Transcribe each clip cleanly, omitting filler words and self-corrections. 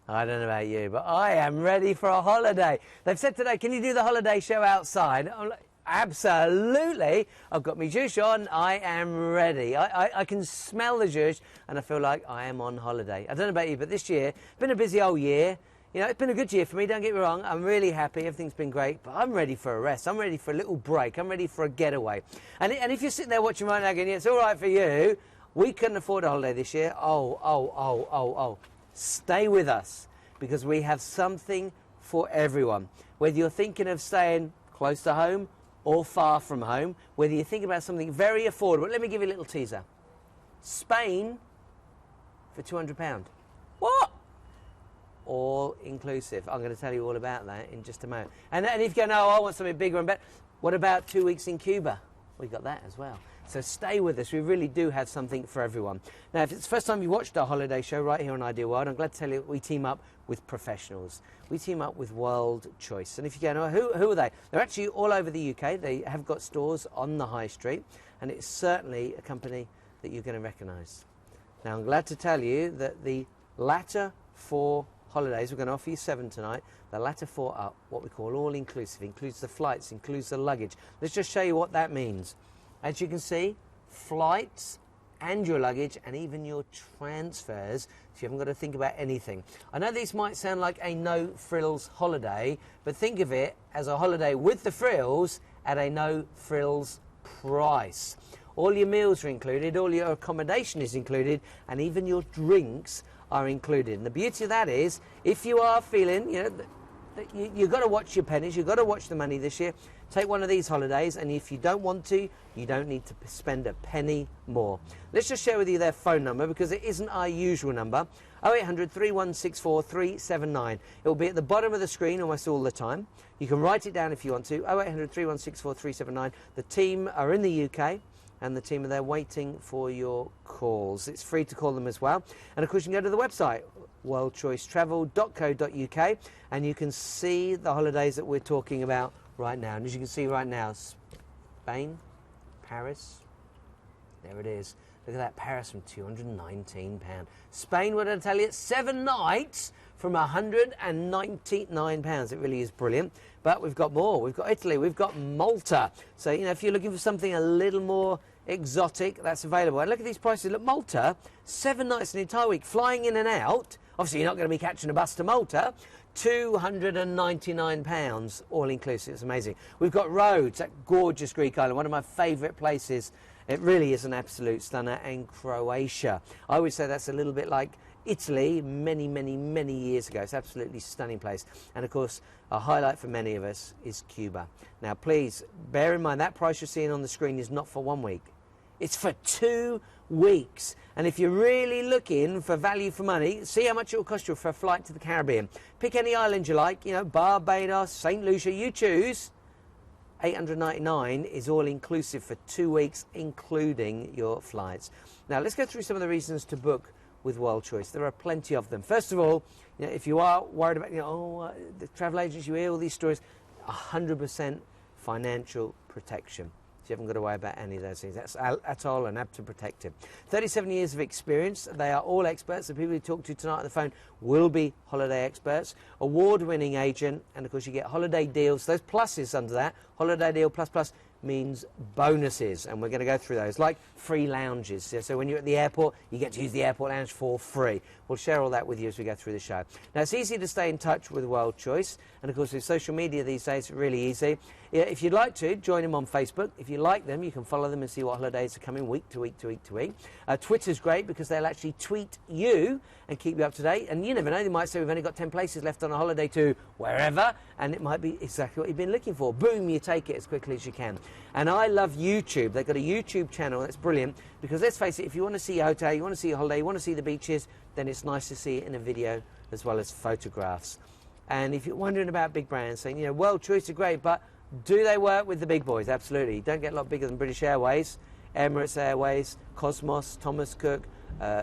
I don't know about you, but I am ready for a holiday. They've said today, can you do the holiday show outside? I'm like, absolutely. I've got my zhuzh on. I am ready. I can smell the zhuzh and I feel like I am on holiday. I don't know about you, but this year, it's been a busy old year. You know, it's been a good year for me, don't get me wrong. I'm really happy, everything's been great, but I'm ready for a rest. I'm ready for a little break. I'm ready for a getaway. And if you're sitting there watching right now going, yeah, it's all right for you, we couldn't afford a holiday this year. Oh. Stay with us, because we have something for everyone. Whether you're thinking of staying close to home or far from home, whether you're thinking about something very affordable, let me give you a little teaser. Spain for £200. What? All inclusive. I'm going to tell you all about that in just a moment. And if you go, no, I want something bigger and better, what about 2 weeks in Cuba? We got that as well. So stay with us. We really do have something for everyone. Now, if it's the first time you watched our holiday show right here on Ideal World, I'm glad to tell you that we team up with professionals. We team up with Worldchoice. And if you go, no, who are they? They're actually all over the UK. They have got stores on the high street, and it's certainly a company that you're going to recognise. Now, I'm glad to tell you that the latter 4 holidays, we're going to offer you 7 tonight. The latter 4 are what we call all-inclusive. Includes the flights, includes the luggage. Let's just show you what that means. As you can see, flights and your luggage and even your transfers, so you haven't got to think about anything. I know these might sound like a no-frills holiday, but think of it as a holiday with the frills at a no-frills price. All your meals are included, all your accommodation is included, and even your drinks are included. And the beauty of that is, if you are feeling, you know, you've got to watch your pennies, you've got to watch the money this year, take one of these holidays, and if you don't want to, you don't need to spend a penny more. Let's just share with you their phone number, because it isn't our usual number. 0800 3164 379. It will be at the bottom of the screen almost all the time. You can write it down if you want to. 0800 3164 379. The team are in the UK, and the team are there waiting for your calls. It's free to call them as well. And of course, you can go to the website, worldchoicetravel.co.uk, and you can see the holidays that we're talking about right now. And as you can see right now, Spain, Paris, there it is. Look at that, Paris from £219. Spain, what did I tell you? 7 nights from £199. It really is brilliant. But we've got more. We've got Italy, we've got Malta. So, you know, if you're looking for something a little more exotic, that's available. And look at these prices. Look, Malta, 7 nights an entire week, flying in and out. Obviously, you're not going to be catching a bus to Malta. £299, all inclusive. It's amazing. We've got Rhodes, that gorgeous Greek island, one of my favourite places. It really is an absolute stunner. And Croatia. I would say that's a little bit like Italy many years ago. It's an absolutely stunning place. And of course, a highlight for many of us is Cuba. Now, please bear in mind that price you're seeing on the screen is not for 1 week. It's for 2 weeks. And if you're really looking for value for money, see how much it will cost you for a flight to the Caribbean. Pick any island you like, you know, Barbados, St. Lucia, you choose. $899 is all inclusive for 2 weeks, including your flights. Now, let's go through some of the reasons to book with Worldchoice. There are plenty of them. First of all, you know, if you are worried about, you know, the travel agents, you hear all these stories, 100% financial protection. So you haven't got to worry about any of those things. That's Atoll and Abta Protected. 37 years of experience. They are all experts. The people you talk to tonight on the phone will be holiday experts. Award-winning agent. And, of course, you get holiday deals. Those pluses under that, holiday deal plus means bonuses. And we're going to go through those, like free lounges. So when you're at the airport, you get to use the airport lounge for free. We'll share all that with you as we go through the show. Now, it's easy to stay in touch with Worldchoice. And, of course, with social media these days, it's really easy. If you'd like to, join them on Facebook. If you like them, you can follow them and see what holidays are coming week to week to week to week. Twitter's great because they'll actually tweet you and keep you up to date. And you never know, they might say we've only got 10 places left on a holiday to wherever, and it might be exactly what you've been looking for. Boom, you take it as quickly as you can. And I love YouTube. They've got a YouTube channel that's brilliant because, let's face it, if you want to see a hotel, you want to see a holiday, you want to see the beaches, then it's nice to see it in a video as well as photographs. And if you're wondering about big brands, saying, you know, Worldchoice are great, but do they work with the big boys? Absolutely. You don't get a lot bigger than British Airways, Emirates Airways, Cosmos, Thomas Cook,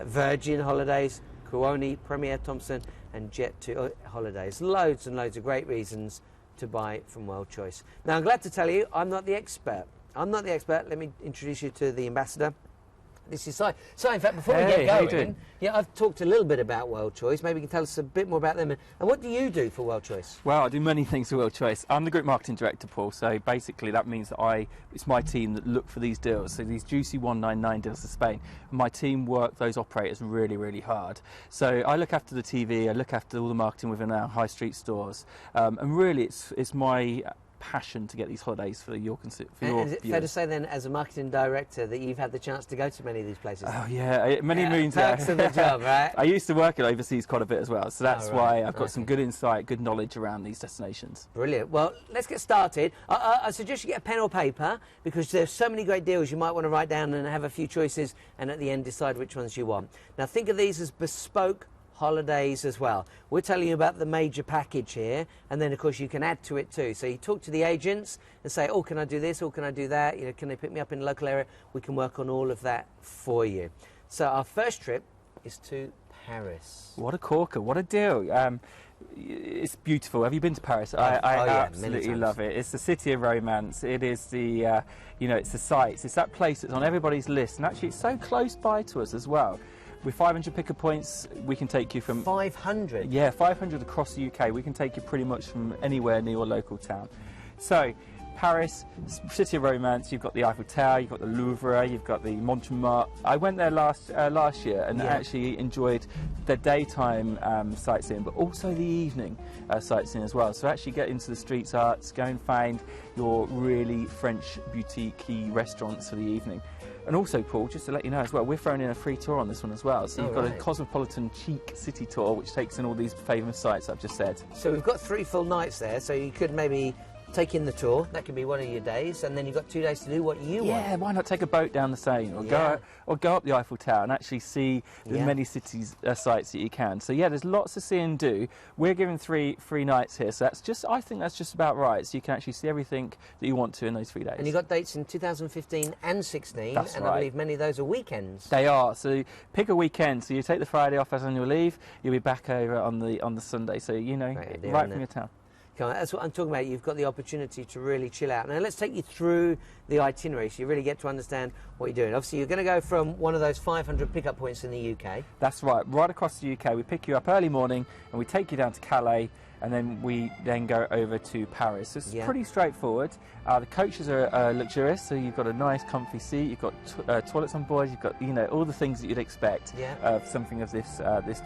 Virgin Holidays, Kuoni, Premier Thompson, and Jet2 Holidays. Loads and loads of great reasons to buy from Worldchoice. Now, I'm glad to tell you, I'm not the expert. I'm not the expert. Let me introduce you to the ambassador. This is Si. Si, in fact, before we Hey, get how you going, doing? yeah, I've talked a little bit about Worldchoice. Maybe you can tell us a bit more about them. And what do you do for Worldchoice? Well, I do many things for Worldchoice. I'm the group marketing director, Paul, so basically that means that it's my team that look for these deals, so these juicy 199 deals to Spain. My team work those operators really, really hard. So I look after the TV, I look after all the marketing within our high street stores, and really it's my passion to get these holidays for your Is it fair to viewers. say then, as a marketing director, that you've had the chance to go to many of these places? Oh yeah, many moons. Perks of the job, right? I used to work overseas quite a bit as well, so that's Oh, right. why I've got some good insight, good knowledge around these destinations. Brilliant. Well, let's get started. I suggest you get a pen or paper, because there's so many great deals you might want to write down and have a few choices, and at the end decide which ones you want. Now think of these as bespoke holidays as well. We're telling you about the major package here, and then of course you can add to it too. So you talk to the agents and say, oh, can I do this, or can I do that? You know, can they pick me up in the local area? We can work on all of that for you. So our first trip is to Paris. What a corker, what a deal. It's beautiful. Have you been to Paris? I yeah, many absolutely times. love it. It's the city of romance. It is the, it's the sights. It's that place that's on everybody's list, and actually it's so close by to us as well. With 500 pick-up points, we can take you from 500? Yeah, 500 across the UK. We can take you pretty much from anywhere near your local town. So, Paris, city of romance. You've got the Eiffel Tower, you've got the Louvre, you've got the Montmartre. I went there last year and actually enjoyed the daytime sightseeing, but also the evening sightseeing as well. So actually get into the street arts, go and find your really French boutique-y restaurants for the evening. And also, Paul, just to let you know as well, we're throwing in a free tour on this one as well. So you've got a cosmopolitan chic city tour, which takes in all these famous sites I've just said. So we've got 3 full nights there, so you could maybe take in the tour. That could be one of your days, and then you've got 2 days to do what you want. Yeah, why not take a boat down the Seine, or go up the Eiffel Tower and actually see the many cities sites that you can. So yeah, there's lots to see and do. We're giving three nights here, so I think that's just about right. So you can actually see everything that you want to in those 3 days. And you've got dates in 2015 and 16, That's and right. I believe many of those are weekends. They are. So pick a weekend. So you take the Friday off as annual leave. You'll be back over on the Sunday. So right from your town. That's what I'm talking about. You've got the opportunity to really chill out. Now let's take you through the itinerary so you really get to understand what you're doing. Obviously, you're going to go from one of those 500 pickup points in the UK. That's right. Right across the UK, we pick you up early morning and we take you down to Calais, and then we go over to Paris. So it's pretty straightforward. The coaches are luxurious, so you've got a nice comfy seat, you've got toilets on board, you've got all the things that you'd expect of something of this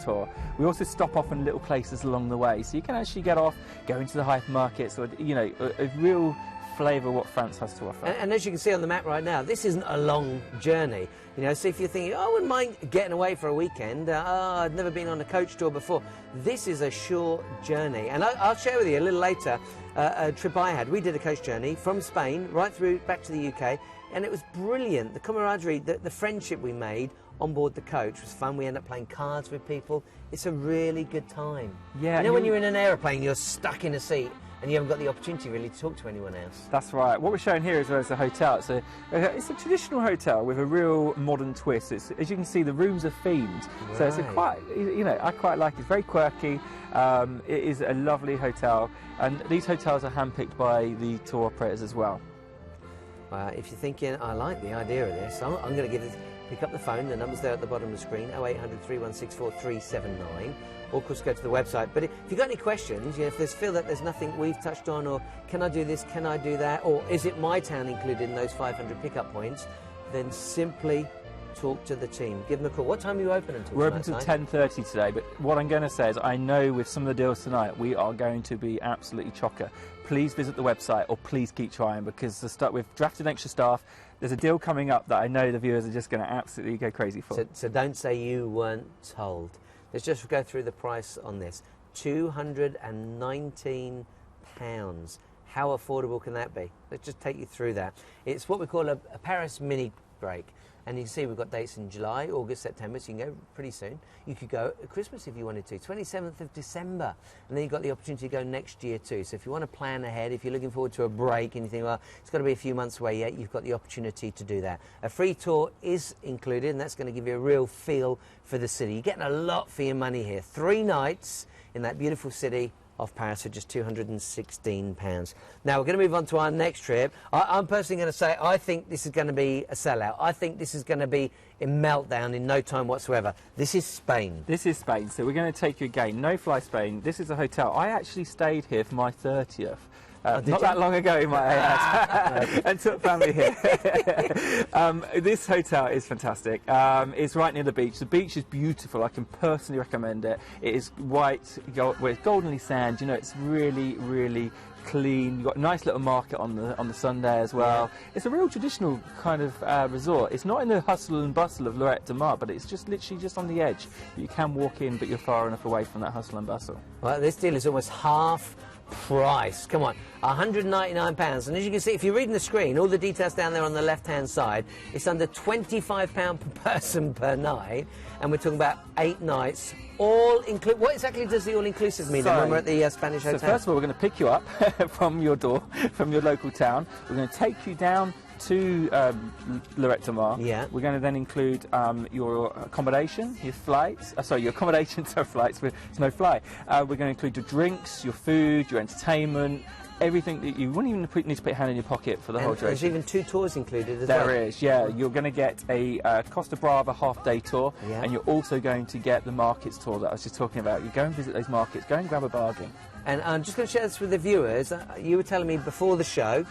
tour. We also stop off in little places along the way, so you can actually get off, go into the hypermarkets, or a real flavour of what France has to offer. And as you can see on the map right now, this isn't a long journey. So if you're thinking, oh, I wouldn't mind getting away for a weekend, I've never been on a coach tour before, this is a short journey. And I'll share with you a little later a trip I had. We did a coach journey from Spain right through back to the UK, and it was brilliant. The camaraderie, the friendship we made on board the coach was fun. We ended up playing cards with people. It's a really good time. Yeah, when you're in an aeroplane, you're stuck in a seat, and you haven't got the opportunity really to talk to anyone else. That's right. What we're showing here as well is a hotel. It's a traditional hotel with a real modern twist. As you can see, the rooms are themed. Right. So it's I quite like it. It's very quirky. It is a lovely hotel, and these hotels are handpicked by the tour operators as well. If you're thinking, I like the idea of this, I'm going to pick up the phone. The number's there at the bottom of the screen, 0800 316 4379. Or of course go to the website. But if you've got any questions, if there's feel that there's nothing we've touched on, or can I do this, can I do that, or is it my town included in those 500 pickup points, then simply talk to the team. Give them a call. What time are you open until? We're open until 10:30 today, but what I'm going to say is I know with some of the deals tonight we are going to be absolutely chocker. Please visit the website, or please keep trying, because we've drafted extra staff. There's a deal coming up that I know the viewers are just going to absolutely go crazy for. So don't say you weren't told. Let's just go through the price on this. £219. How affordable can that be? Let's just take you through that. It's what we call a Paris mini break. And you can see we've got dates in July, August, September, so you can go pretty soon. You could go at Christmas if you wanted to, 27th of December. And then you've got the opportunity to go next year too. So if you want to plan ahead, if you're looking forward to a break and you think, well, it's got to be a few months away yet, you've got the opportunity to do that. A free tour is included, and that's going to give you a real feel for the city. You're getting a lot for your money here. 3 nights in that beautiful city off Paris for just £216. Now we're going to move on to our next trip. I'm personally going to say I think this is going to be a sellout. I think this is going to be a meltdown in no time whatsoever. This is Spain. This is Spain, so we're going to take you again. No Fly Spain. This is a hotel. I actually stayed here for my 30th. Not that long ago in my age, and took family here. This hotel is fantastic. It's right near the beach. The beach is beautiful. I can personally recommend it. It is white, with goldenly sand. You know, it's really, really clean. You've got a nice little market on the Sunday as well. Yeah. It's a real traditional kind of resort. It's not in the hustle and bustle of Lloret de Mar, but it's just literally just on the edge. You can walk in, but you're far enough away from that hustle and bustle. Well, this deal is almost half price. Come on, £199, and as you can see, if you're reading the screen, all the details down there on the left hand side, it's under £25 per person per night, and we're talking about 8 nights, all include. What exactly does the all-inclusive mean when we're at the Spanish hotel? So first of all, we're going to pick you up from your door, from your local town. We're going to take you down to Lloret de Mar. Yeah. We're going to then include your accommodation, your flights. Sorry, your accommodation to flights. There's no flight. We're going to include your drinks, your food, your entertainment, everything that you wouldn't even need to put your hand in your pocket for the whole duration. There's even 2 tours included as well. There is, yeah. You're going to get a Costa Brava half-day tour, and you're also going to get the markets tour that I was just talking about. You go and visit those markets, go and grab a bargain. And I'm just going to share this with the viewers. You were telling me before the show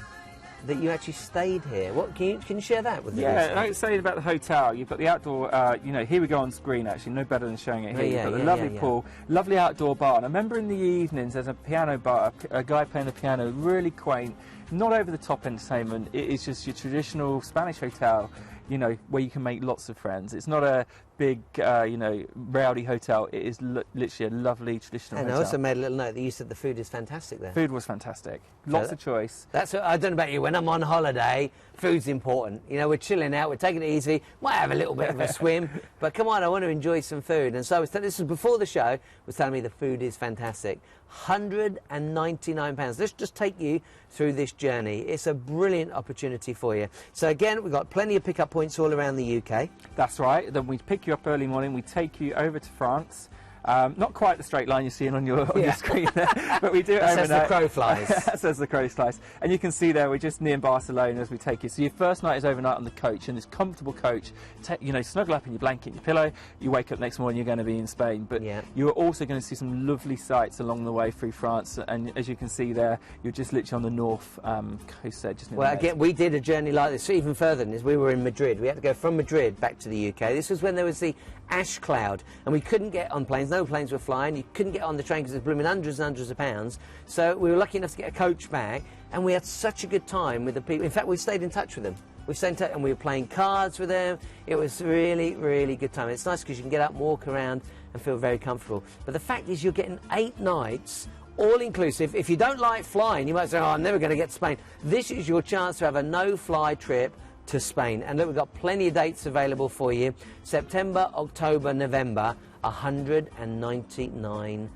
that you actually stayed here. What can you share that with the viewers? Yeah, I was saying about the hotel. You've got the outdoor. You know, here we go on screen. Actually, no better than showing it here. You've got the lovely pool, lovely outdoor bar. And I remember in the evenings there's a piano bar, a guy playing the piano, really quaint, not over the top entertainment. It is just your traditional Spanish hotel. You know, where you can make lots of friends. It's not a big, you know, rowdy hotel. It is literally a lovely traditional hotel. And I also made a little note that you said the food is fantastic there. Food was fantastic. Lots of choice. That's what, I don't know about you. When I'm on holiday, food's important. You know, we're chilling out, we're taking it easy. Might have a little bit of a swim, but come on, I want to enjoy some food. And so this was before the show. Was telling me the food is fantastic. £199. Let's just take you through this journey. It's a brilliant opportunity for you. So again, we've got plenty of pickup points all around the UK. That's right. Then we pick you up early morning. We take you over to France. Not quite the straight line you're seeing on your screen there, but we do it overnight. That's as the crow flies. That's as the crow flies. And you can see there, we're just near Barcelona as we take you. So your first night is overnight on the coach, in this comfortable coach. You know, snuggle up in your blanket and your pillow. You wake up next morning, you're going to be in Spain. But you're also going to see some lovely sights along the way through France. And as you can see there, you're just literally on the north coast there. Just near well, again, we did a journey like this, even further than this. We were in Madrid. We had to go from Madrid back to the UK. This was when there was the ash cloud, and we couldn't get on planes. No planes were flying. You couldn't get on the train because there's blooming hundreds and hundreds of pounds. So we were lucky enough to get a coach back, and we had such a good time with the people. In fact, we stayed in touch with them. We stayed in touch, and we were playing cards with them. It was really, really good time. It's nice because you can get up and walk around and feel very comfortable. But the fact is, you're getting 8 nights, all inclusive. If you don't like flying, you might say, "Oh, I'm never going to get to Spain." This is your chance to have a no-fly trip to Spain. And look, we've got plenty of dates available for you. September, October, November, £199.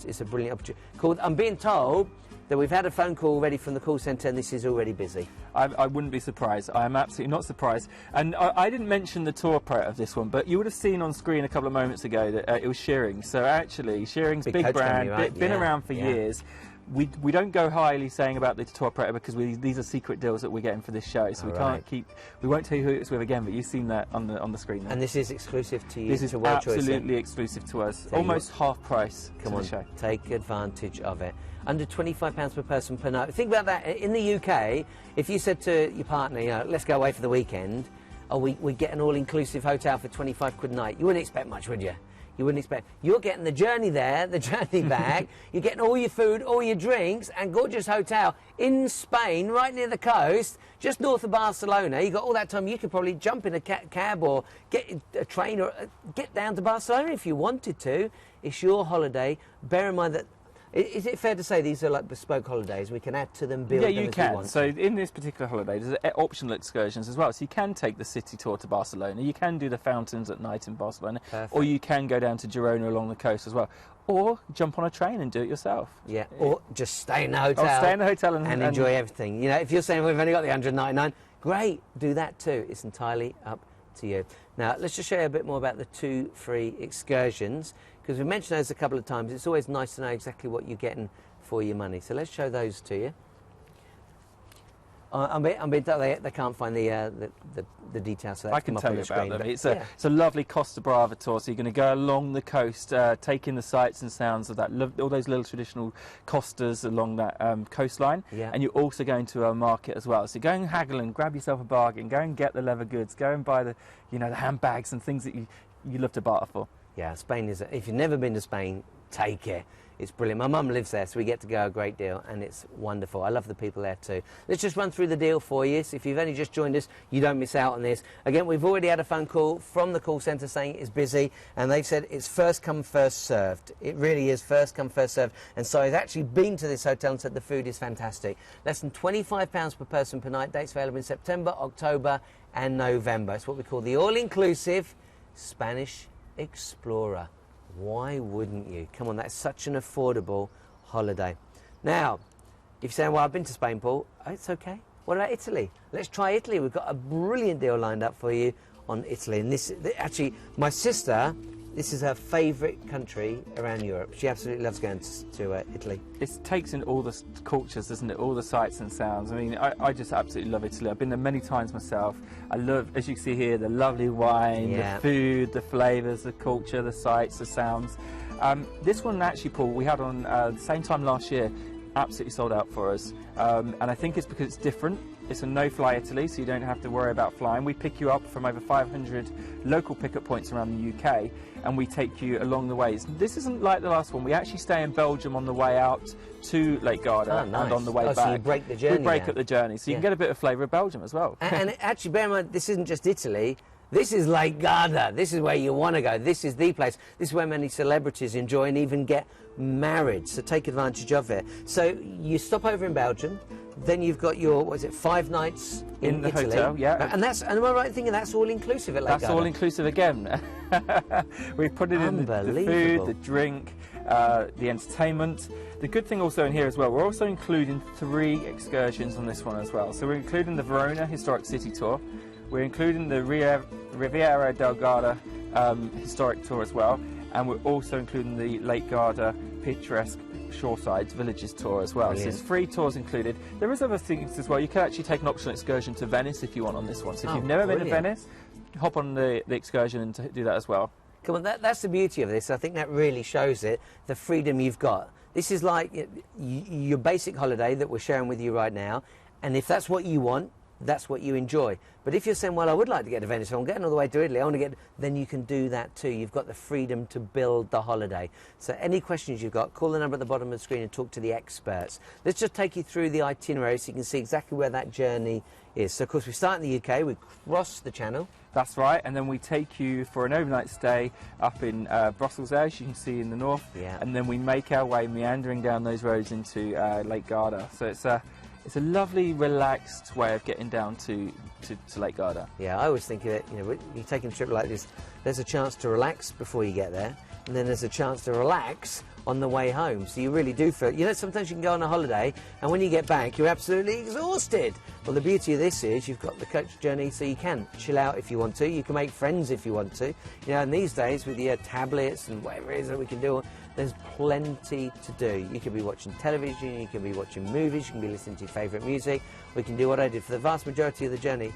It's a brilliant opportunity. I'm being told that we've had a phone call already from the call centre and this is already busy. I wouldn't be surprised. I am absolutely not surprised. And I didn't mention the tour operator of this one, but you would have seen on screen a couple of moments ago that it was Shearing. So actually, Shearing's big brand, company, right? been around for years. We don't go highly saying about the tour operator because these are secret deals that we're getting for this show, so we won't tell you who it's with again, but you've seen that on the screen now. And this is exclusive to you. This is Worldchoice, absolutely exclusive to us. Almost half price. Come on, take advantage of it. Under £25 per person per night. Think about that. In the UK, if you said to your partner, you know, let's go away for the weekend, or we get an all-inclusive hotel for 25 quid a night, you wouldn't expect much, would you? You wouldn't expect. You're getting the journey there, the journey back. You're getting all your food, all your drinks, and gorgeous hotel in Spain, right near the coast, just north of Barcelona. You got all that time. You could probably jump in a cab or get a train or get down to Barcelona if you wanted to. It's your holiday. Bear in mind that. Is it fair to say these are like bespoke holidays? We can add to them, build them as we want. Yeah, you can. So in this particular holiday, there's optional excursions as well. So you can take the city tour to Barcelona. You can do the fountains at night in Barcelona. Perfect. Or you can go down to Girona along the coast as well. Or jump on a train and do it yourself. Yeah, or just stay in the hotel. Or stay in the hotel and enjoy everything. You know, if you're saying we've only got the 199, great, do that too. It's entirely up to you. Now, let's just show you a bit more about the 2 free excursions, because we mentioned those a couple of times. It's always nice to know exactly what you're getting for your money. So let's show those to you. They can't find the details, so I can tell you screen, about them. It's a lovely Costa Brava tour, so you're going to go along the coast, taking the sights and sounds of that, all those little traditional costas along that coastline, and you're also going to a market as well. So go and haggle and grab yourself a bargain, go and get the leather goods, go and buy the handbags and things that you love to barter for. Yeah, Spain is, if you've never been to Spain, take it. It's brilliant. My mum lives there, so we get to go a great deal, and it's wonderful. I love the people there too. Let's just run through the deal for you. So if you've only just joined us, you don't miss out on this. Again, we've already had a phone call from the call centre saying it's busy, and they've said it's first come, first served. It really is first come, first served. And so I've actually been to this hotel and said the food is fantastic. Less than £25 per person per night. Dates available in September, October and November. It's what we call the all-inclusive Spanish Explorer. Why wouldn't you? Come on, that's such an affordable holiday. Now, if you're saying, well, I've been to Spain, Paul, it's okay. What about Italy? Let's try Italy. We've got a brilliant deal lined up for you on Italy. And this, actually, my sister, this is her favourite country around Europe. She absolutely loves going to Italy. It takes in all the cultures, doesn't it? All the sights and sounds. I mean, I just absolutely love Italy. I've been there many times myself. I love, as you can see here, the lovely wine, the food, the flavours, the culture, the sights, the sounds. This one actually, Paul, we had on the same time last year, absolutely sold out for us. And I think it's because it's different. It's a no-fly Italy, so you don't have to worry about flying. We pick you up from over 500 local pickup points around the UK, and we take you along the ways. This isn't like the last one. We actually stay in Belgium on the way out to Lake Garda and on the way back. So you break the journey. We break up the journey, so you can get a bit of flavour of Belgium as well. And actually, bear in mind, this isn't just Italy. This is Lake Garda. This is where you want to go. This is the place. This is where many celebrities enjoy and even get married. So take advantage of it. So you stop over in Belgium. Then you've got your, what is it, 5 nights in the Italy. Hotel, yeah. And that's, and am I right in thinking that's all inclusive at Lake Garda? That's all inclusive again. We've put it in the food, the drink, the entertainment. The good thing also in here as well, we're also including 3 excursions on this one as well. So we're including the Verona Historic City Tour. We're including the Riviera del Garda Historic Tour as well. And we're also including the Lake Garda Picturesque Shoresides Villages Tour as well. Brilliant. So there's 3 tours included. There is other things as well. You can actually take an optional excursion to Venice if you want on this one. So if you've never been to Venice, hop on the excursion and do that as well. Come on, that's the beauty of this. I think that really shows it, the freedom you've got. This is like your basic holiday that we're sharing with you right now, and if that's what you want, that's what you enjoy. But if you're saying, well, I would like to get to Venice, I'm getting all the way to Italy, I want to get, then you can do that too. You've got the freedom to build the holiday. So any questions you've got, call the number at the bottom of the screen and talk to the experts. Let's just take you through the itinerary so you can see exactly where that journey is. So of course we start in the UK, we cross the channel. That's right, and then we take you for an overnight stay up in Brussels there, as you can see in the north, and then we make our way meandering down those roads into Lake Garda. So it's a lovely, relaxed way of getting down to Lake Garda. Yeah, I always think that, you know, when you're taking a trip like this, there's a chance to relax before you get there, and then there's a chance to relax on the way home. So you really do feel, you know, sometimes you can go on a holiday, and when you get back, you're absolutely exhausted. Well, the beauty of this is you've got the coach journey, so you can chill out if you want to. You can make friends if you want to. You know, and these days with your tablets and whatever it is that we can do, there's plenty to do. You can be watching television, you can be watching movies, you can be listening to your favourite music. We can do what I did for the vast majority of the journey.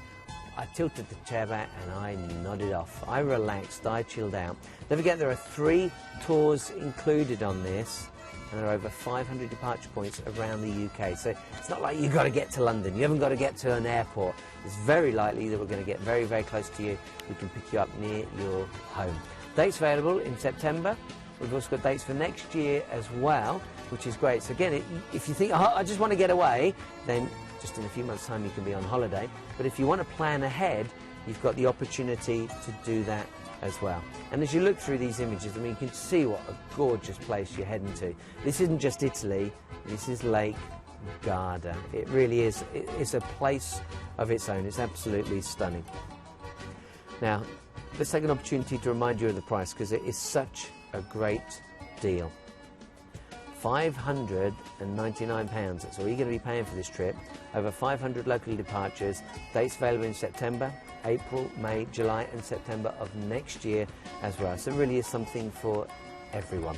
I tilted the chair back and I nodded off. I relaxed, I chilled out. Don't forget there are 3 tours included on this, and there are over 500 departure points around the UK. So it's not like you've got to get to London, you haven't got to get to an airport. It's very likely that we're going to get very, very close to you. We can pick you up near your home. Dates available in September. We've also got dates for next year as well, which is great. So again, if you think, oh, I just want to get away, then just in a few months' time you can be on holiday. But if you want to plan ahead, you've got the opportunity to do that as well. And as you look through these images, I mean, you can see what a gorgeous place you're heading to. This isn't just Italy, this is Lake Garda. It really is. It's a place of its own. It's absolutely stunning. Now, let's take an opportunity to remind you of the price, because it is such a great deal. £599, that's all you're going to be paying for this trip. Over 500 local departures, dates available in September, April, May, July and September of next year as well. So it really is something for everyone.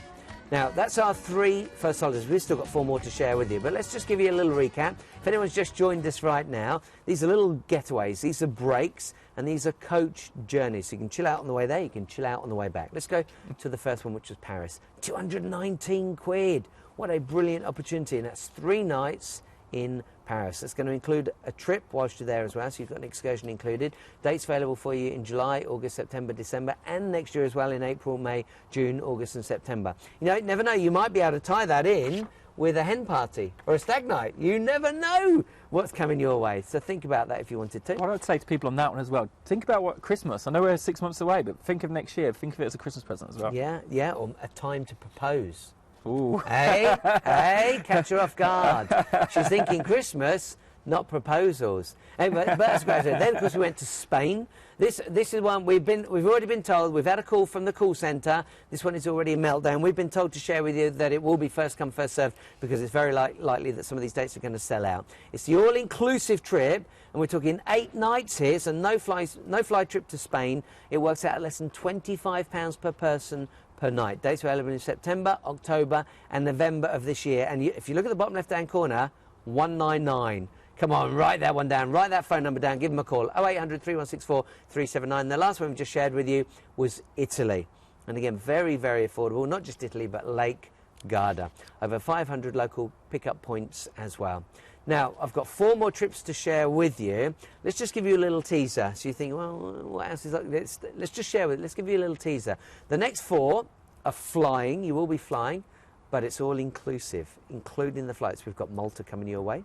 Now, that's our 3 first holidays. We've still got 4 more to share with you, but let's just give you a little recap. If anyone's just joined us right now, these are little getaways, these are breaks, and these are coach journeys. So you can chill out on the way there, you can chill out on the way back. Let's go to the first one, which was Paris. 219 quid. What a brilliant opportunity, and that's 3 nights in Paris. That's going to include a trip whilst you're there as well, so you've got an excursion included. Dates available for you in July, August, September, December, and next year as well in April, May, June, August and September. You know, never know, you might be able to tie that in with a hen party or a stag night. You never know what's coming your way, so think about that if you wanted to. What I'd say to people on that one as well, think about what Christmas, I know we're 6 months away, but think of next year, think of it as a Christmas present as well. Yeah, or a time to propose. Ooh. Hey, catch her off guard. She's thinking Christmas, not proposals. Anyway, but that's great. Then, of course, we went to Spain. This is one we've already been told. We've had a call from the call centre. This one is already a meltdown. We've been told to share with you that it will be first come, first served, because it's very likely that some of these dates are going to sell out. It's the all-inclusive trip, and we're talking 8 nights here, so no fly trip to Spain. It works out at less than £25 per person per night. Dates available in September, October and November of this year. And if you look at the bottom left-hand corner, 199. Come on, write that one down. Write that phone number down. Give them a call. 0800 3164 379. The last one we just shared with you was Italy. And again, very, very affordable. Not just Italy, but Lake Garda. Over 500 local pickup points as well. Now, I've got 4 more trips to share with you. Let's just give you a little teaser. So you think, well, what else is that? Let's just share with it. Let's give you a little teaser. The next 4 are flying. You will be flying, but it's all inclusive, including the flights. We've got Malta coming your way.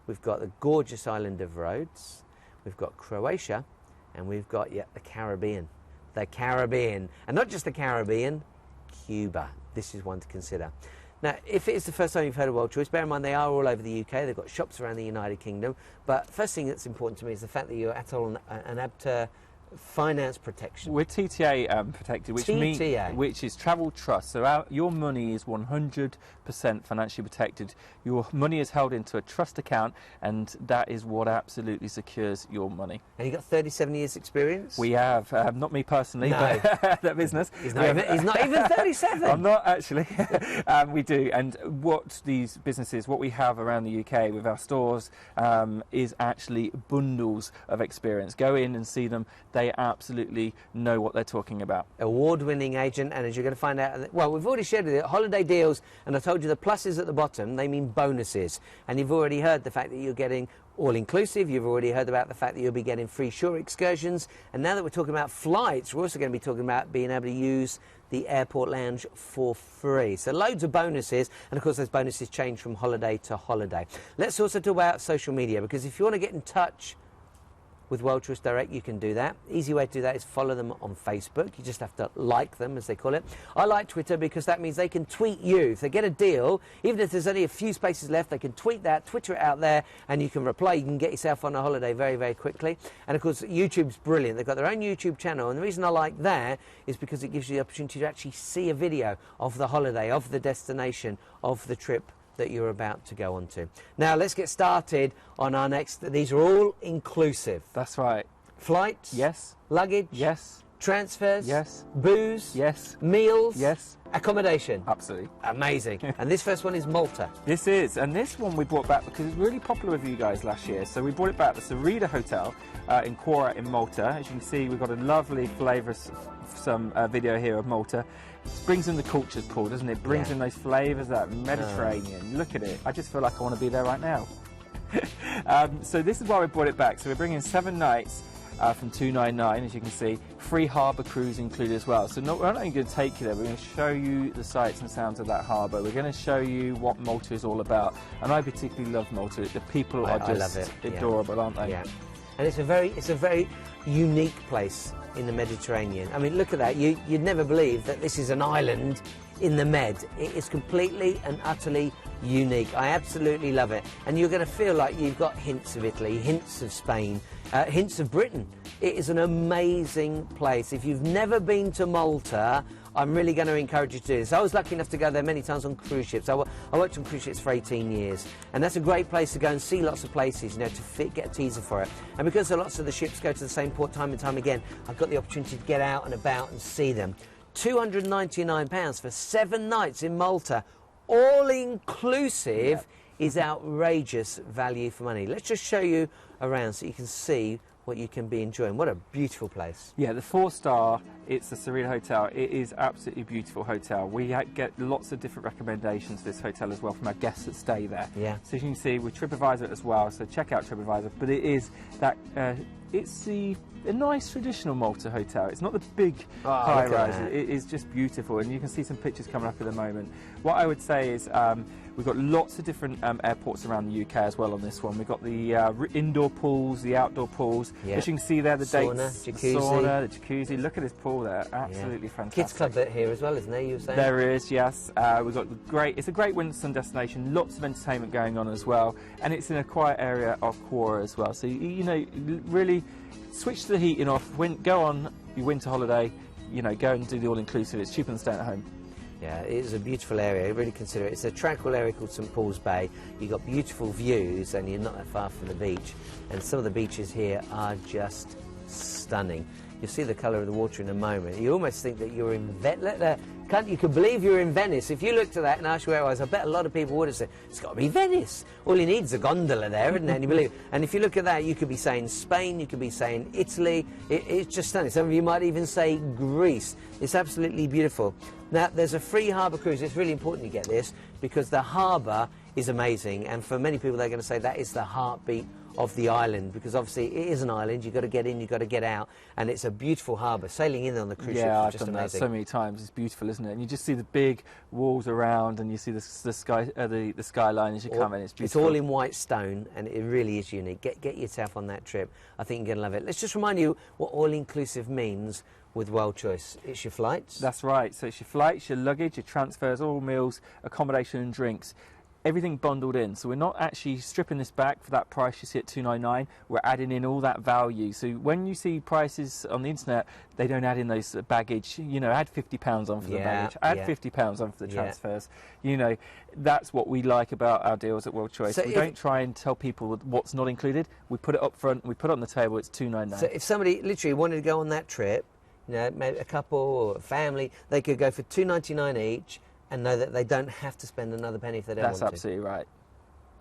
We've got the gorgeous island of Rhodes. We've got Croatia, and we've got the Caribbean. The Caribbean. And not just the Caribbean, Cuba. This is one to consider. Now, if it is the first time you've heard of Worldchoice, bear in mind they are all over the UK. They've got shops around the United Kingdom. But first thing that's important to me is the fact that you're at an ABTA finance protection. We're TTA protected, which is travel trust. So your money is 100% financially protected. Your money is held into a trust account, and that is what absolutely secures your money. And you've got 37 years experience? We have, not me personally, no. But that business. He's not even 37. I'm not actually. We do, and what these businesses, what we have around the UK with our stores, is actually bundles of experience. Go in and see them. They absolutely know what they're talking about. Award-winning agent, and as you're going to find out, well, we've already shared with you holiday deals, and I told you the pluses at the bottom, they mean bonuses. And you've already heard the fact that you're getting all-inclusive, you've already heard about the fact that you'll be getting free shore excursions, and now that we're talking about flights, we're also going to be talking about being able to use the airport lounge for free. So loads of bonuses, and of course those bonuses change from holiday to holiday. Let's also talk about social media, because if you want to get in touch with Worldchoice Direct, you can do that. Easy way to do that is follow them on Facebook. You just have to like them, as they call it. I like Twitter because that means they can tweet you. If they get a deal, even if there's only a few spaces left, they can tweet that, Twitter it out there, and you can reply. You can get yourself on a holiday very, very quickly. And of course, YouTube's brilliant. They've got their own YouTube channel, and the reason I like that is because it gives you the opportunity to actually see a video of the holiday, of the destination, of the trip that you're about to go on to. Now let's get started on our next. These are all inclusive. That's right. Flights? Yes. Luggage? Yes. Transfers? Yes. Booze? Yes. Meals? Yes. Accommodation? Absolutely. Amazing. And this first one is Malta. This is, and this one we brought back because it's really popular with you guys last year. So we brought it back. It's the Rida Hotel in Quora in Malta. As you can see, we've got a lovely flavour, some video here of Malta. It brings in the culture, Paul, doesn't it? Brings in those flavours, that Mediterranean. Look at it. I just feel like I want to be there right now. So this is why we brought it back. So we're bringing 7 nights from $299, as you can see. Free harbour cruise included as well. So we're not only going to take you there, we're going to show you the sights and sounds of that harbour. We're going to show you what Malta is all about. And I particularly love Malta. The people are just adorable, aren't they? Yeah. And it's a very unique place in the Mediterranean. I mean, look at that. You'd never believe that this is an island in the Med. It is completely and utterly unique. I absolutely love it. And you're going to feel like you've got hints of Italy, hints of Spain, hints of Britain. It is an amazing place. If you've never been to Malta, I'm really going to encourage you to do this. I was lucky enough to go there many times on cruise ships. I worked on cruise ships for 18 years, and that's a great place to go and see lots of places, you know, to get a teaser for it. And because lots of the ships go to the same port time and time again, I've got the opportunity to get out and about and see them. £299 for 7 nights in Malta, all inclusive, is outrageous value for money. Let's just show you around so you can see what you can be enjoying. What a beautiful place. Yeah, the 4-star, it's the Serena Hotel. It is absolutely beautiful hotel. We get lots of different recommendations for this hotel as well from our guests that stay there. Yeah. So as you can see, with TripAdvisor as well, so check out TripAdvisor. But it is that, it's a nice traditional Malta hotel. It's not the big high-rise. It is just beautiful, and you can see some pictures coming up at the moment. What I would say is we've got lots of different airports around the UK as well on this one. We've got the indoor pools, the outdoor pools. Yeah. As you can see there, the sauna, dates, jacuzzi. the sauna, the jacuzzi. Look at this pool there, absolutely fantastic. Kids club bit here as well, isn't there? You were saying there is, yes. We've got it's a great winter destination. Lots of entertainment going on as well, and it's in a quiet area of Quora as well. So you know, really switch the heating off. Go on your winter holiday. You know, go and do the all-inclusive. It's cheaper than staying at home. Yeah, it is a beautiful area. I really consider it. It's a tranquil area called St Paul's Bay. You've got beautiful views, and you're not that far from the beach. And some of the beaches here are just stunning. You'll see the colour of the water in a moment. You almost think that you're in you could believe you're in Venice. If you looked at that and asked where it was, I bet a lot of people would have said, it's got to be Venice. All you need is a gondola there, isn't it? And you believe. And if you look at that, you could be saying Spain, you could be saying Italy. It's just stunning. Some of you might even say Greece. It's absolutely beautiful. Now, there's a free harbour cruise. It's really important you get this because the harbour is amazing. And for many people, they're going to say that is the heartbeat of the island, because obviously it is an island. You've got to get in, you've got to get out, and it's a beautiful harbour. Sailing in on the cruise ships is just amazing. Yeah, I've done that so many times. It's beautiful, isn't it? And you just see the big walls around, and you see the skyline as you come in. It's beautiful. It's all in white stone, and it really is unique. Get yourself on that trip. I think you're going to love it. Let's just remind you what all-inclusive means with Worldchoice. It's your flights. That's right. So it's your flights, your luggage, your transfers, all meals, accommodation and drinks. Everything bundled in, so we're not actually stripping this back for that price you see at $299. We're adding in all that value. So when you see prices on the internet, they don't add in those baggage. You know, add £50 on for the baggage, add £50 on for the transfers. You know, that's what we like about our deals at Worldchoice. So we don't try and tell people what's not included. We put it up front, we put it on the table. It's $299. So if somebody literally wanted to go on that trip, you know, maybe a couple or a family, they could go for $299 each. And know that they don't have to spend another penny if they don't want to. That's absolutely right.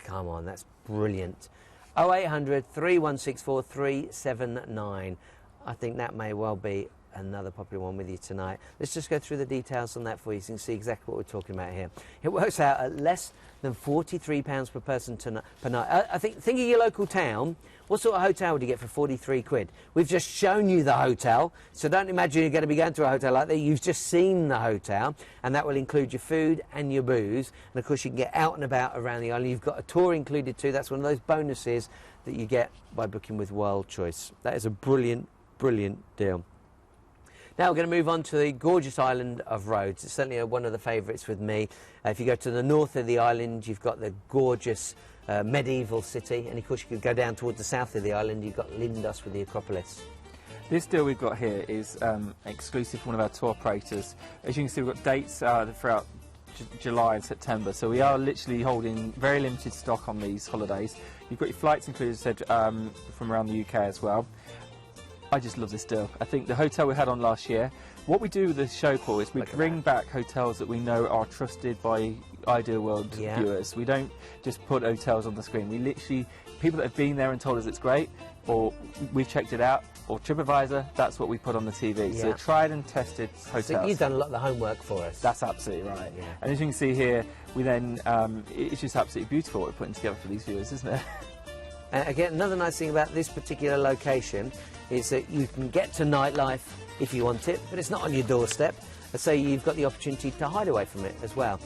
Come on, that's brilliant. 0800 3164 379. I think that may well be another popular one with you tonight. Let's just go through the details on that for you so you can see exactly what we're talking about here. It works out at less than £43 per person per night. I think of your local town. What sort of hotel would you get for 43 quid? We've just shown you the hotel, so don't imagine you're going to be going to a hotel like that. You've just seen the hotel, and that will include your food and your booze. And of course, you can get out and about around the island. You've got a tour included too. That's one of those bonuses that you get by booking with Worldchoice. That is a brilliant, brilliant deal. Now we're going to move on to the gorgeous island of Rhodes. It's certainly one of the favourites with me. If you go to the north of the island, you've got the gorgeous medieval city, and of course you could go down towards the south of the island. You've got Lindos with the Acropolis. This deal we've got here is exclusive for one of our tour operators. As you can see, we've got dates throughout July and September, so we are literally holding very limited stock on these holidays. You've got your flights included, said, from around the UK as well. I just love this deal. I think the hotel we had on last year, what we do with this show, Paul, is we bring back hotels that we know are trusted by Ideal World viewers. We don't just put hotels on the screen. We literally, people that have been there and told us it's great, or we've checked it out, or TripAdvisor, that's what we put on the TV. So tried and tested hotels. So you've done a lot of the homework for us. That's absolutely right. Yeah. And as you can see here, we then, it's just absolutely beautiful what we're putting together for these viewers, isn't it? Again, another nice thing about this particular location is that you can get to nightlife if you want it, but it's not on your doorstep. So you've got the opportunity to hide away from it as well.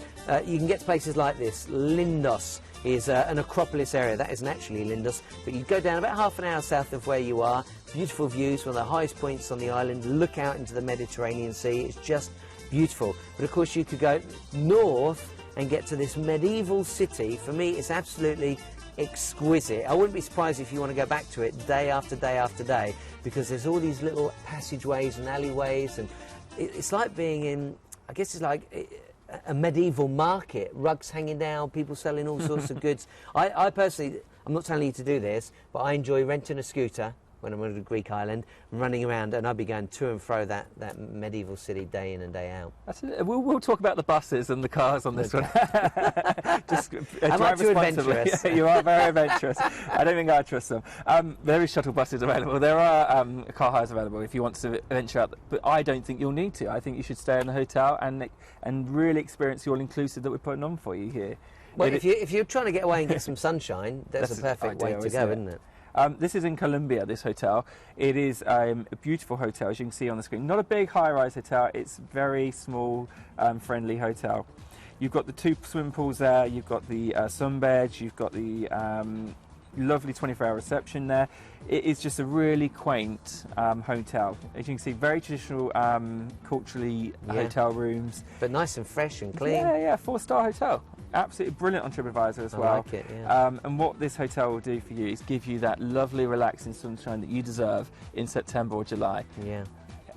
You can get to places like this. Lindos is an Acropolis area. That isn't actually Lindos, but you go down about half an hour south of where you are. Beautiful views, one of the highest points on the island. Look out into the Mediterranean Sea. It's just beautiful. But of course you could go north and get to this medieval city. For me, it's absolutely exquisite. I wouldn't be surprised if you want to go back to it day after day after day, because there's all these little passageways and alleyways and it's like being in, I guess it's like a medieval market, rugs hanging down, people selling all sorts of goods. I personally, I'm not telling you to do this, but I enjoy renting a scooter when I'm on a Greek island, running around, and I'll be going to and fro that medieval city day in and day out. We'll talk about the buses and the cars on this one. Just Am I drive too responsibly. adventurous? You are very adventurous. I don't think I trust them. There is shuttle buses available. There are car hires available if you want to venture out. But I don't think you'll need to. I think you should stay in the hotel and really experience the all-inclusive that we're putting on for you here. Well, if you're trying to get away and get some sunshine, that's a perfect way to go, isn't it? This is in Colombia, this hotel. It is a beautiful hotel, as you can see on the screen. Not a big high-rise hotel, it's a very small, friendly hotel. You've got the 2 swimming pools there, you've got the sunbeds, you've got the lovely 24-hour reception there. It is just a really quaint hotel. As you can see, very traditional, culturally hotel rooms. But nice and fresh and clean. Yeah, 4-star hotel. Absolutely brilliant on TripAdvisor as well. I like it, yeah. And what this hotel will do for you is give you that lovely, relaxing sunshine that you deserve in September or July. Yeah.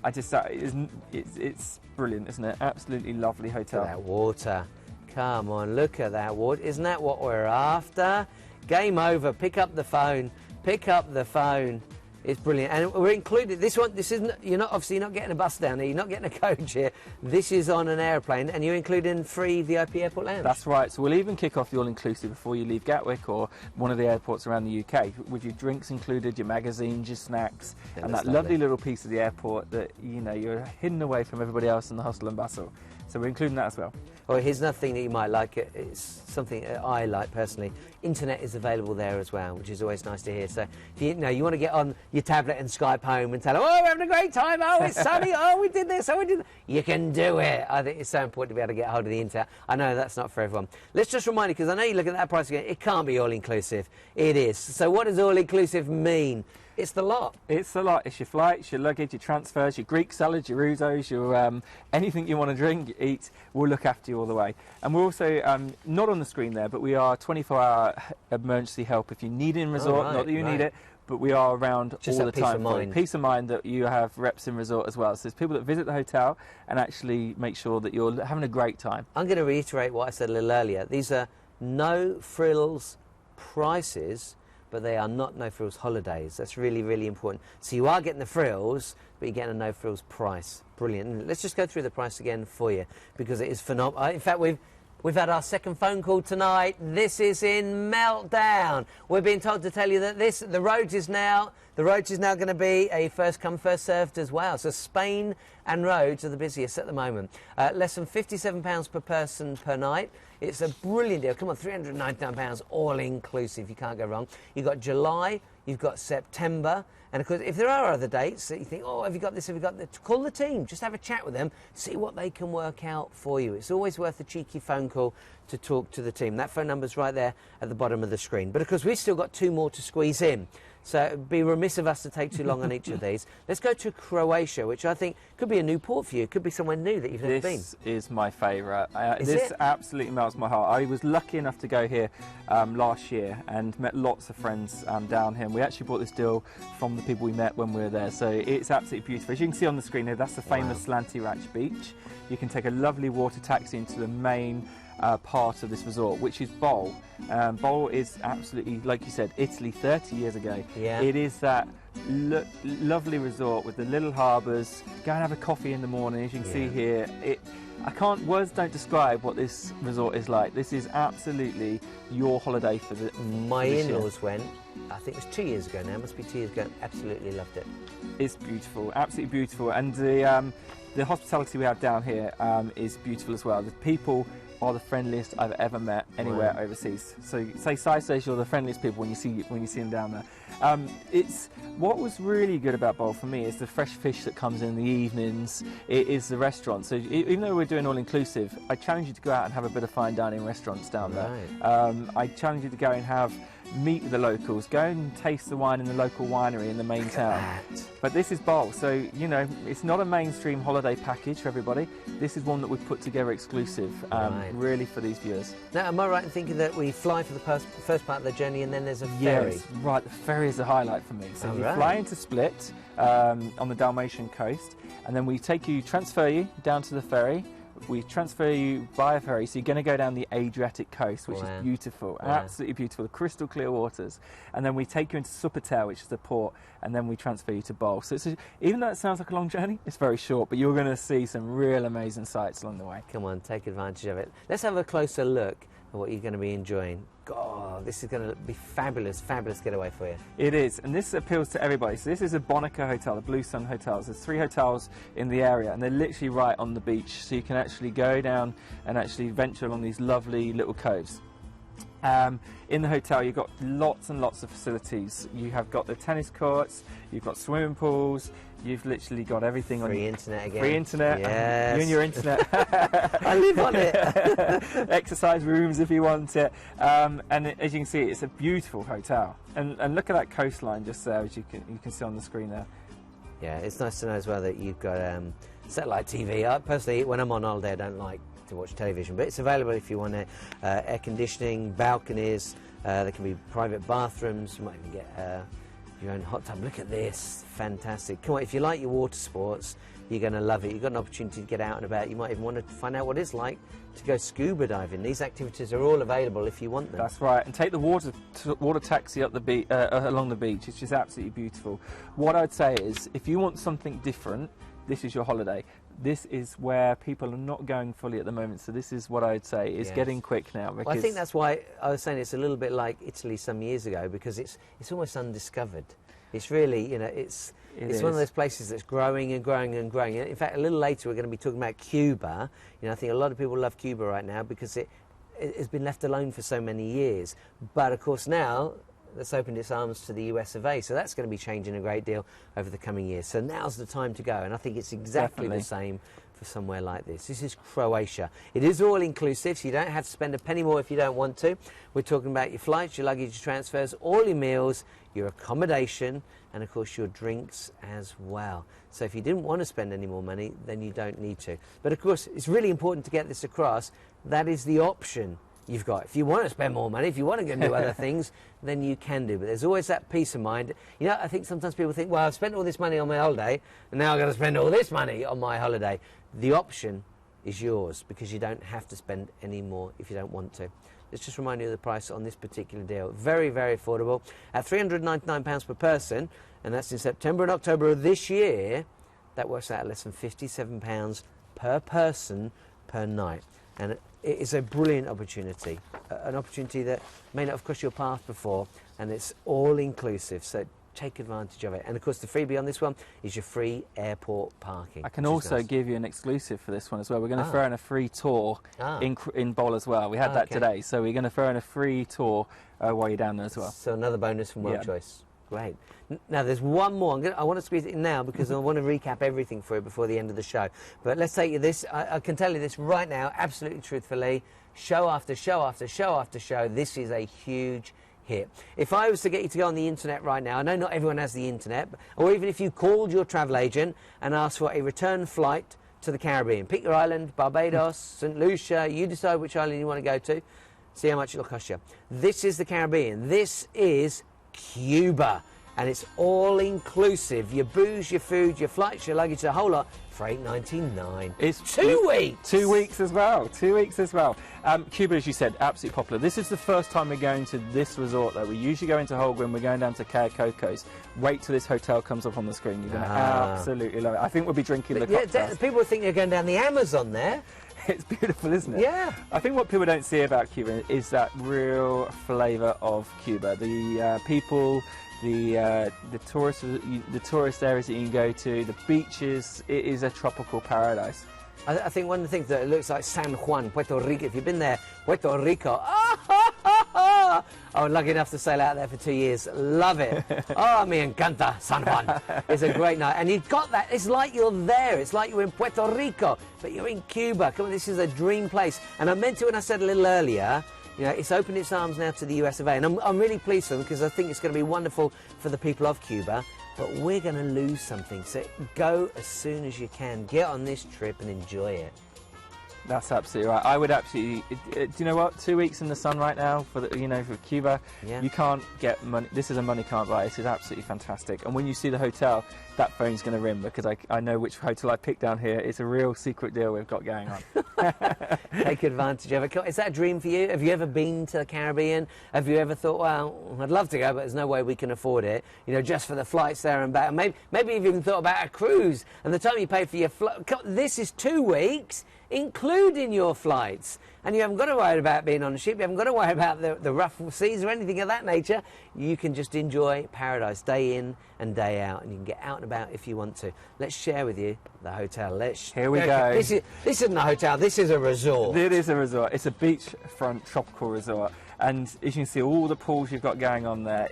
It's brilliant, isn't it? Absolutely lovely hotel. Look at that water. Come on, look at that water. Isn't that what we're after? Game over. Pick up the phone. Pick up the phone. It's brilliant, and we're included. This isn't. You're not getting a bus down here. You're not getting a coach here. This is on an airplane, and you're including free VIP airport lounge. That's right. So we'll even kick off the all-inclusive before you leave Gatwick or one of the airports around the UK, with your drinks included, your magazines, your snacks, and that lovely little piece of the airport that you're hidden away from everybody else in the hustle and bustle. So we're including that as well. Well, here's another thing that you might like. It's something that I like personally. Internet is available there as well, which is always nice to hear. So if you want to get on your tablet and Skype home and tell them, oh, we're having a great time, oh, it's sunny, oh, we did this, oh, we did that. You can do it. I think it's so important to be able to get hold of the internet. I know that's not for everyone. Let's just remind you, because I know you look at that price again, it can't be all-inclusive. It is. So what does all-inclusive mean? It's the lot. It's the lot. It's your flights, your luggage, your transfers, your Greek salads, your Rouzos, your anything you want to drink, eat, we'll look after you all the way. And we're also, not on the screen there, but we are 24-hour emergency help if you need it in resort. Not that you need it, but we are around just all the time. Peace of mind. Peace of mind that you have reps in resort as well. So there's people that visit the hotel and actually make sure that you're having a great time. I'm going to reiterate what I said a little earlier. These are no frills prices, but they are not no-frills holidays. That's really, really important. So you are getting the frills, but you're getting a no-frills price. Brilliant. Let's just go through the price again for you, because it is phenomenal. In fact, we've had our second phone call tonight. This is in meltdown. We're being told to tell you that the Rhodes is now going to be a first come, first served as well. So Spain and Rhodes are the busiest at the moment. Less than £57 per person per night. It's a brilliant deal. Come on, £399 all inclusive. You can't go wrong. You've got July, you've got September, and of course, if there are other dates that you think, oh, have you got this, have you got that, call the team. Just have a chat with them, see what they can work out for you. It's always worth a cheeky phone call to talk to the team. That phone number's right there at the bottom of the screen. But of course, we've still got 2 more to squeeze in. So it'd be remiss of us to take too long on each of these. Let's go to Croatia, which I think could be a new port for you. It could be somewhere new that you've never been. This is my favourite. Is this it? absolutely melts my heart. I was lucky enough to go here last year and met lots of friends down here. And we actually bought this deal from the people we met when we were there. So it's absolutely beautiful. As you can see on the screen here, that's the famous Slanty Beach. You can take a lovely water taxi into the main part of this resort, which is Bol. Bol is absolutely, like you said, Italy 30 years ago. Yeah. It is that lovely resort with the little harbours. Go and have a coffee in the morning, as you can see here. Words don't describe what this resort is like. This is absolutely your holiday for the. My in-laws went, I think it was 2 years ago now. It must be 2 years ago. Absolutely loved it. It's beautiful, absolutely beautiful, and the hospitality we have down here is beautiful as well. The people are the friendliest I've ever met anywhere overseas. So say says you're the friendliest people when you see them down there. It's what was really good about Bol for me is the fresh fish that comes in the evenings. It is the restaurant. So even though we're doing all inclusive, I challenge you to go out and have a bit of fine dining restaurants down there. I challenge you to go and have meet with the locals, go and taste the wine in the local winery in the main town. But this is Bowl, so you know it's not a mainstream holiday package for everybody. This is one that we've put together exclusive, really for these viewers. Now, am I right in thinking that we fly for the first part of the journey and then there's a ferry? Yes, right. The ferry is the highlight for me. So you fly into Split on the Dalmatian coast, and then we transfer you down to the ferry. We transfer you by a ferry, so you're going to go down the Adriatic coast, which is beautiful, absolutely beautiful, crystal clear waters. And then we take you into Suppertown, which is the port, and then we transfer you to Bowl. So even though it sounds like a long journey, it's very short, but you're going to see some real amazing sights along the way. Come on, take advantage of it. Let's have a closer look at what you're going to be enjoying. God, this is going to be fabulous, fabulous getaway for you. It is, and this appeals to everybody. So this is a Bonica hotel, the Blue Sun hotels. There's 3 hotels in the area, and they're literally right on the beach, so you can actually go down and actually venture along these lovely little coves. In the hotel, you've got lots and lots of facilities. You have got the tennis courts, you've got swimming pools, you've literally got everything on free internet again. Free internet. Yes. You and your internet. I live on it. Exercise rooms if you want it. And as you can see, it's a beautiful hotel. And look at that coastline just there, as you can see on the screen there. Yeah, it's nice to know as well that you've got satellite TV. I personally, when I'm on holiday, I don't like to watch television, but it's available if you want air conditioning, balconies. There can be private bathrooms. You might even get your own hot tub. Look at this, fantastic. Come on, if you like your water sports, you're going to love it. You've got an opportunity to get out and about. You might even want to find out what it's like to go scuba diving. These activities are all available if you want them. That's right, and take the water taxi up the along the beach, which is absolutely beautiful. What I'd say is, if you want something different, this is your holiday. This is where people are not going fully at the moment, so this is what I'd say is getting quick now. Because well, I think that's why I was saying it's a little bit like Italy some years ago, because it's almost undiscovered. It's really, you know, it's one of those places that's growing and growing and growing. In fact, a little later we're going to be talking about Cuba. You know, I think a lot of people love Cuba right now because it has been left alone for so many years. But of course now that's opened its arms to the US of A, so that's going to be changing a great deal over the coming years. So now's the time to go, and I think it's exactly the same for somewhere like this. This is Croatia. It is all inclusive, so you don't have to spend a penny more if you don't want to. We're talking about your flights, your luggage, your transfers, all your meals, your accommodation, and of course your drinks as well. So if you didn't want to spend any more money, then you don't need to. But of course, it's really important to get this across. That is the option you've got. If you want to spend more money, if you want to go and do other things, then you can do. But there's always that peace of mind. You know, I think sometimes people think, well, I've spent all this money on my holiday, and now I've got to spend all this money on my holiday. The option is yours, because you don't have to spend any more if you don't want to. Let's just remind you of the price on this particular deal. Very, very affordable. At £399 per person, and that's in September and October of this year, that works out at less than £57 per person per night. And it is a brilliant opportunity, an opportunity that may not have crossed your path before, and it's all inclusive, so take advantage of it. And of course the freebie on this one is your free airport parking. I can also give you an exclusive for this one as well. We're going to throw in a free tour in Bowl as well. We had that today, so we're going to throw in a free tour while you're down there as well. So another bonus from Worldchoice. Great. Now there's one more. I want to squeeze it in now because I want to recap everything for you before the end of the show. But let's take you this. I can tell you this right now, absolutely truthfully, show after show after show after show, this is a huge hit. If I was to get you to go on the internet right now, I know not everyone has the internet, or even if you called your travel agent and asked for a return flight to the Caribbean, pick your island, Barbados, St. Lucia, you decide which island you want to go to, see how much it'll cost you. This is the Caribbean. This is Cuba, and it's all inclusive. Your booze, your food, your flights, your luggage, the whole lot for $8.99. It's 2 weeks. 2 weeks as well. 2 weeks as well. Cuba, as you said, absolutely popular. This is the first time we're going to this resort, though. We usually go into Holguin. We're going down to Cayacocos. Wait till this hotel comes up on the screen. You're going to absolutely love it. I think we'll be drinking the cocktails. People think you're going down the Amazon there. It's beautiful, isn't it? Yeah. I think what people don't see about Cuba is that real flavour of Cuba. The people, the tourist areas that you can go to, the beaches. It is a tropical paradise. I think one of the things that it looks like San Juan, Puerto Rico. If you've been there, Puerto Rico. I was lucky enough to sail out there for 2 years. Love it. Oh, me encanta San Juan. It's a great night. And you've got that. It's like you're there. It's like you're in Puerto Rico, but you're in Cuba. Come on, this is a dream place. And I meant it when I said a little earlier, You know, it's opened its arms now to the US of A, and I'm really pleased for them because I think it's going to be wonderful for the people of Cuba. But we're going to lose something, so go as soon as you can. Get on this trip and enjoy it. That's absolutely right. I would absolutely. Do you know what? 2 weeks in the sun right now for for Cuba. Yeah. You can't get money. This is a money can't buy. This is absolutely fantastic. And when you see the hotel, that phone's going to ring because I know which hotel I picked down here. It's a real secret deal we've got going on. Take advantage of it. Is that a dream for you? Have you ever been to the Caribbean? Have you ever thought, well, I'd love to go, but there's no way we can afford it, you know, just for the flights there and back? Maybe you've even thought about a cruise, and the time you pay for your flight, this is 2 weeks, including your flights. And you haven't got to worry about being on a ship, you haven't got to worry about the rough seas or anything of that nature. You can just enjoy paradise day in and day out, and you can get out and about if you want to. Let's share with you the hotel. Here we go. This isn't a hotel, this is a resort. It is a resort. It's a beachfront tropical resort. And as you can see, all the pools you've got going on there,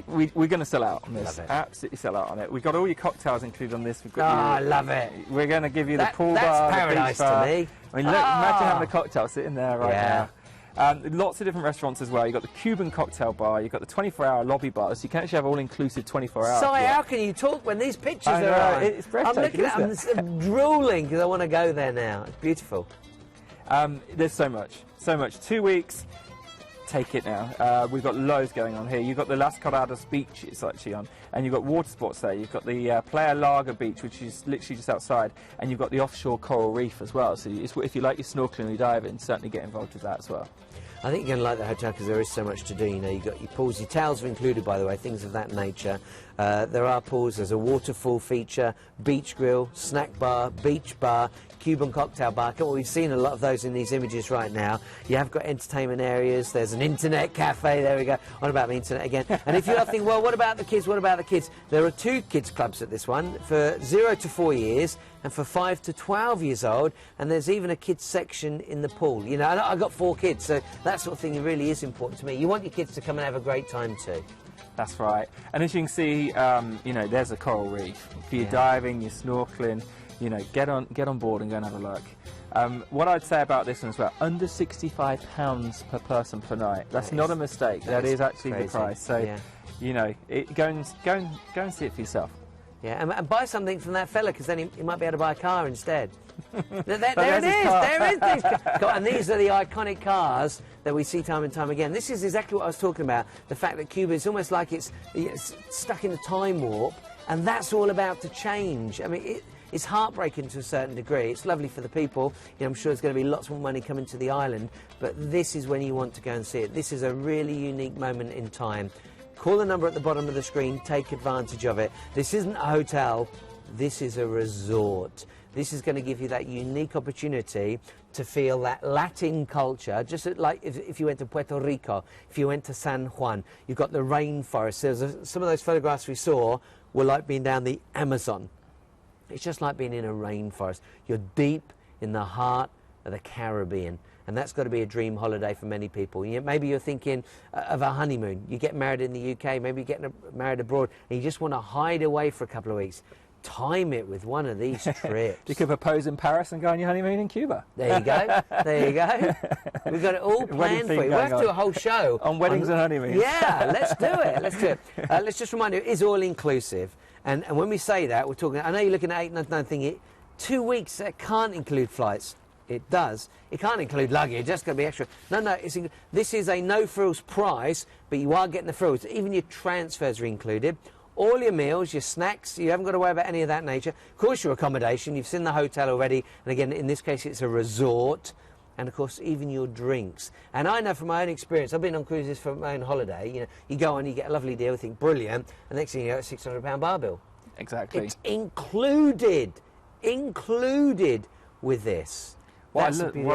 we're going to sell out on this. Absolutely sell out on it. We've got all your cocktails included on this. We've got I love it. We're going to give you the pool that's bar, paradise the beach bar. to me. I mean, look, imagine having a cocktail sitting there right Yeah. now. Lots of different restaurants as well. You've got the Cuban cocktail bar, you've got the 24-hour lobby bar, so you can actually have all-inclusive 24 hours. Sorry, how can you talk when these pictures I know, are on? it's breathtaking, I'm drooling because I want to go there now. It's beautiful. There's so much. 2 weeks. Take it now. We've got loads going on here. You've got the Las Coladas beach it's actually on, and you've got water sports there. You've got the Playa Larga beach, which is literally just outside, and you've got the offshore coral reef as well. So if you like your snorkeling or diving, certainly get involved with that as well. I think you're going to like the hotel because there is so much to do. You know, you've got your pools, your towels are included, by the way, things of that nature. There are pools, there's a waterfall feature, beach grill, snack bar, beach bar, Cuban cocktail bar. We've seen a lot of those in these images right now. You have got entertainment areas, there's an internet cafe, there we go, on about the internet again. And if you are thinking, well, what about the kids, what about the kids? There are 2 kids clubs at this one, for 0 to 4 years, and for 5 to 12 years old, and there's even a kids section in the pool. You know, I've got 4 kids, so that sort of thing really is important to me. You want your kids to come and have a great time too. That's right. And as you can see, there's a coral reef. For your diving, your snorkeling, get on board and go and have a look. What I'd say about this one as well, under £65 per person per night. That's not a mistake. That is actually crazy. The price. So, go and see it for yourself. Yeah, and buy something from that fella, because then he might be able to buy a car instead. there it is. And these are the iconic cars that we see time and time again. This is exactly what I was talking about. The fact that Cuba is almost like it's stuck in a time warp, and that's all about to change. I mean, it's heartbreaking to a certain degree. It's lovely for the people. I'm sure there's going to be lots more money coming to the island, but this is when you want to go and see it. This is a really unique moment in time. Call the number at the bottom of the screen, take advantage of it. This isn't a hotel, this is a resort. This is going to give you that unique opportunity to feel that Latin culture, just like if you went to Puerto Rico, if you went to San Juan. You've got the rainforest. Some of those photographs we saw were like being down the Amazon. It's just like being in a rainforest. You're deep in the heart of the Caribbean. And that's got to be a dream holiday for many people. Maybe you're thinking of a honeymoon. You get married in the UK, maybe you're getting married abroad, and you just want to hide away for a couple of weeks. Time it with one of these trips. You could propose in Paris and go on your honeymoon in Cuba. There you go. There you go. We've got it all planned for you. We'll have to do a whole show on weddings and honeymoons. Yeah, let's do it. Let's do it. Let's just remind you, it is all inclusive. And when we say that, we're talking, I know you're looking at 899 thinking, 2 weeks, that can't include flights. It does. It can't include luggage. That's going to be extra. No. This is a no-frills price, but you are getting the frills. Even your transfers are included. All your meals, your snacks, you haven't got to worry about any of that nature. Of course, your accommodation. You've seen the hotel already. And again, in this case, it's a resort. And of course, even your drinks. And I know from my own experience, I've been on cruises for my own holiday. You go on, you get a lovely deal, you think brilliant, and next thing you know, it's a £600 bar bill. Exactly. It's included with this. What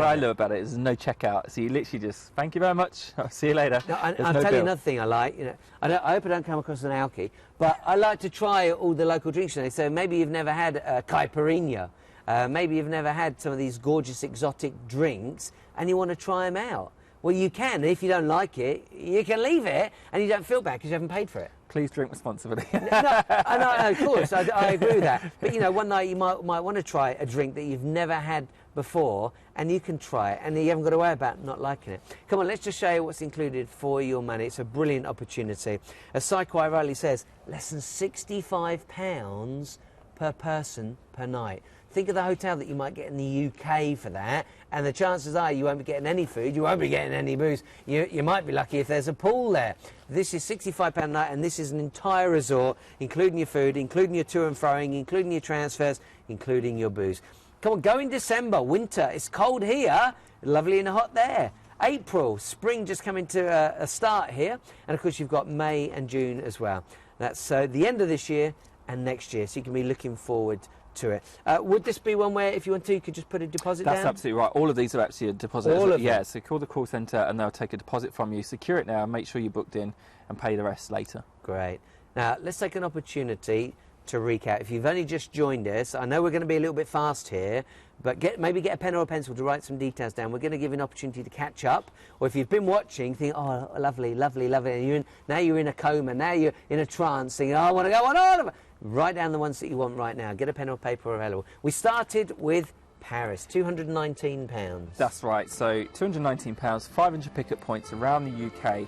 I love about it is there's no checkout, so you literally just, thank you very much, I'll see you later. No, I'll tell you another thing I like. I hope I don't come across an alky, but I like to try all the local drinks. So maybe you've never had caipirinha, maybe you've never had some of these gorgeous exotic drinks, and you want to try them out. Well, you can, and if you don't like it, you can leave it, and you don't feel bad because you haven't paid for it. Please drink responsibly. No, of course, I agree with that. But, one night you might want to try a drink that you've never had before, and you can try it, and you haven't got to worry about not liking it. Come on, let's just show you what's included for your money. It's a brilliant opportunity. As Si quite rightly says, less than £65 per person per night. Think of the hotel that you might get in the UK for that, and the chances are you won't be getting any food, you won't be getting any booze. You might be lucky if there's a pool there. This is £65 a night, and this is an entire resort, including your food, including your to and froing, including your transfers, including your booze. Come on, go in December, winter. It's cold here, lovely and hot there. April, spring just coming to a start here, and of course you've got May and June as well. That's the end of this year and next year, so you can be looking forward to it. Would this be one where, if you want to, you could just put a deposit down? That's absolutely right. All of these are actually a deposit. All of them? Yeah, so call the call centre and they'll take a deposit from you. Secure it now, make sure you're booked in, and pay the rest later. Great. Now, let's take an opportunity to recap. If you've only just joined us, I know we're going to be a little bit fast here, but maybe get a pen or a pencil to write some details down. We're going to give you an opportunity to catch up, or if you've been watching, think, oh, lovely, lovely, lovely, and now you're in a coma, now you're in a trance, thinking, oh, I want to go on all of it. Write down the ones that you want right now. Get a pen or paper available. We started with Paris, £219. That's right, so £219, 500 pickup points around the UK,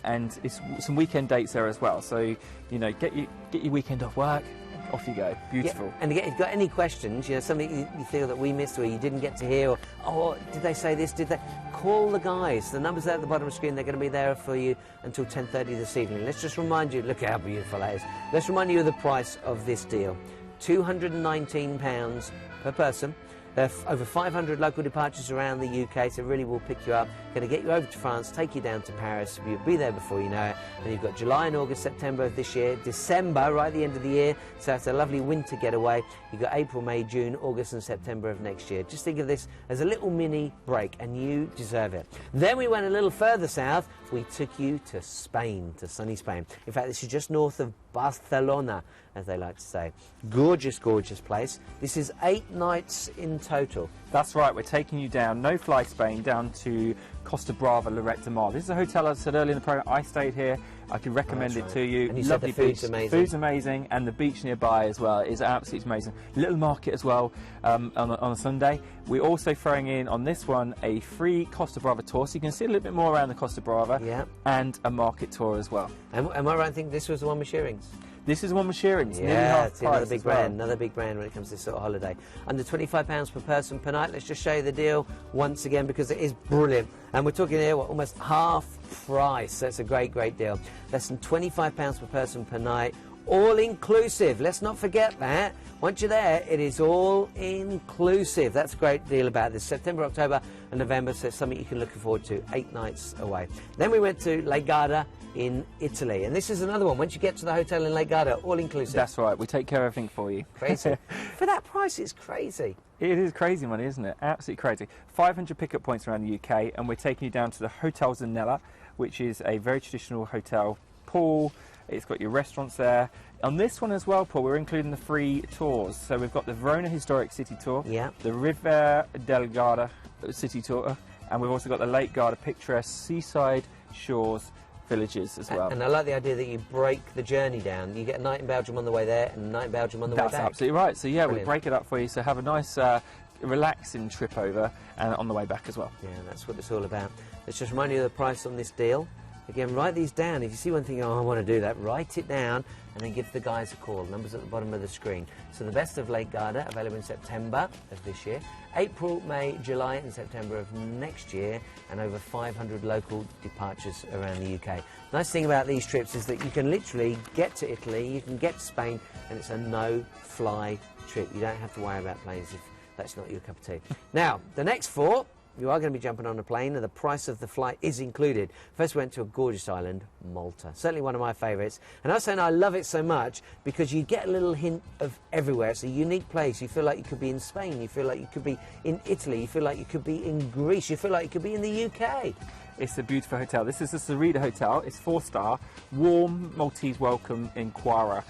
and it's some weekend dates there as well. So, you know, get your weekend off work, off you go. Beautiful. Yeah, and again, if you've got any questions, you know, something you feel that we missed or you didn't get to hear, or, oh, did they say this, did they? Call the guys. The numbers are at the bottom of the screen. They're going to be there for you until 10:30 this evening. Let's just remind you, look how beautiful that is. Let's remind you of the price of this deal. £219 per person. There are over 500 local departures around the UK, so really will pick you up. Going to get you over to France, take you down to Paris. You'll be there before you know it. And you've got July and August, September of this year, December, right at the end of the year. So it's a lovely winter getaway. You've got April, May, June, August and September of next year. Just think of this as a little mini break, and you deserve it. Then we went a little further south. We took you to Spain, to sunny Spain. In fact, this is just north of Barcelona, as they like to say. Gorgeous, gorgeous place. This is 8 nights in total. That's right, we're taking you down, no fly Spain, down to Costa Brava, Lloret de Mar. This is a hotel, I said earlier in the program, I stayed here. I can recommend it to you. And you Lovely said the food's beach. amazing. Food's amazing, and the beach nearby as well is absolutely amazing. Little market as well on a Sunday. We're also throwing in on this one a free Costa Brava tour, so you can see a little bit more around the Costa Brava, Yeah. and a market tour as well. Am I right in thinking this was the one with shearings? This is one with shearings. nearly Yeah, half it's another price big as well. brand, another big brand when it comes to this sort of holiday. Under £25 per person per night. Let's just show you the deal once again because it is brilliant. And we're talking here, what, almost half price. So it's a great, great deal. Less than £25 per person per night. All inclusive. Let's not forget that. Once you're there, it is all inclusive. That's a great deal about this. September, October and November, so it's something you can look forward to. 8 nights away. Then we went to Lake Garda in Italy. And this is another one. Once you get to the hotel in Lake Garda, all inclusive. That's right, we take care of everything for you. Crazy. For that price, it's crazy. It is crazy money, isn't it? Absolutely crazy. 500 pickup points around the UK, and we're taking you down to the Hotel Zanella, which is a very traditional hotel. Pool, it's got your restaurants there. On this one as well, Paul, we're including the free tours. So we've got the Verona Historic City Tour, Yeah. the Riviera del Garda City Tour, and we've also got the Lake Garda picturesque seaside shores villages as well. And I like the idea that you break the journey down. You get a night in Belgium on the way there and a night in Belgium on the way back. That's absolutely right. So yeah, Brilliant. we break it up for you. So have a nice relaxing trip over and on the way back as well. Yeah, that's what it's all about. Let's just remind you of the price on this deal. Again, write these down. If you see one thing, oh, I want to do that, write it down and then give the guys a call. Numbers at the bottom of the screen. So the best of Lake Garda, available in September of this year, April, May, July and September of next year, and over 500 local departures around the UK. Nice thing about these trips is that you can literally get to Italy, you can get to Spain, and it's a no-fly trip. You don't have to worry about planes if that's not your cup of tea. Now, the next 4, you are going to be jumping on a plane, and the price of the flight is included. First, we went to a gorgeous island, Malta. Certainly one of my favourites. And I was saying I love it so much because you get a little hint of everywhere. It's a unique place. You feel like you could be in Spain. You feel like you could be in Italy. You feel like you could be in Greece. You feel like you could be in the UK. It's a beautiful hotel. This is the Sarita Hotel. It's 4-star, warm Maltese welcome in Quara.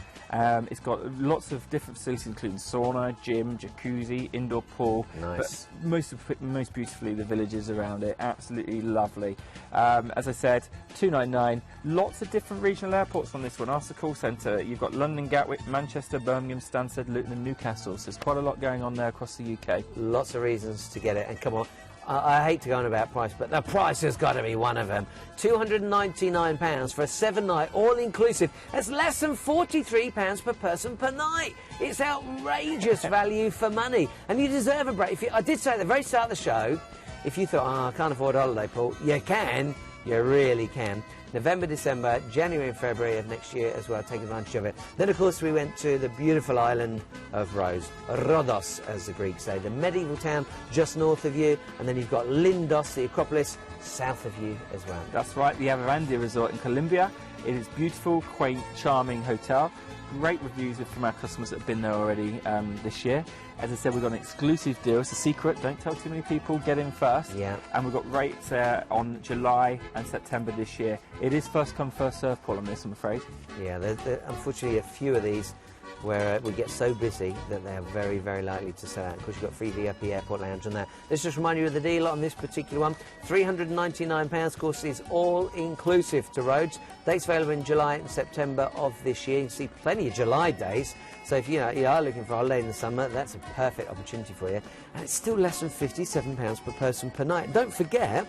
It's got lots of different facilities, including sauna, gym, jacuzzi, indoor pool. Nice. But most beautifully, the villages around it. Absolutely lovely. As I said, $299. Lots of different regional airports on this one. Ask the call centre. You've got London, Gatwick, Manchester, Birmingham, Stansted, Luton and Newcastle. So there's quite a lot going on there across the UK. Lots of reasons to get it. And come on, I hate to go on about price, but the price has got to be one of them. £299 for a 7-night all-inclusive. That's less than £43 per person per night. It's outrageous value for money. And you deserve a break. I did say at the very start of the show, if you thought, I can't afford a holiday, Paul, you can. You really can. November, December, January and February of next year as well. Take advantage of it. Then, of course, we went to the beautiful island of Rhodos, as the Greeks say, the medieval town just north of you. And then you've got Lindos, the Acropolis, south of you as well. That's right, the Avirandia Resort in Colombia. It is beautiful, quaint, charming hotel. Great reviews from our customers that have been there already this year. As I said, we've got an exclusive deal. It's a secret. Don't tell too many people. Get in first. Yeah. And we've got rates there on July and September this year. It is first come, first serve, Paul, on this, I'm afraid. Yeah, there's unfortunately a few of these where we get so busy that they're very, very likely to sell out. Of course, you've got free VIP airport lounge on that. Let's just remind you of the deal on this particular one. £399, of course, is all-inclusive to Rhodes. Dates available in July and September of this year. You can see plenty of July days. So if you are looking for a holiday in the summer, that's a perfect opportunity for you. And it's still less than £57 per person per night. Don't forget,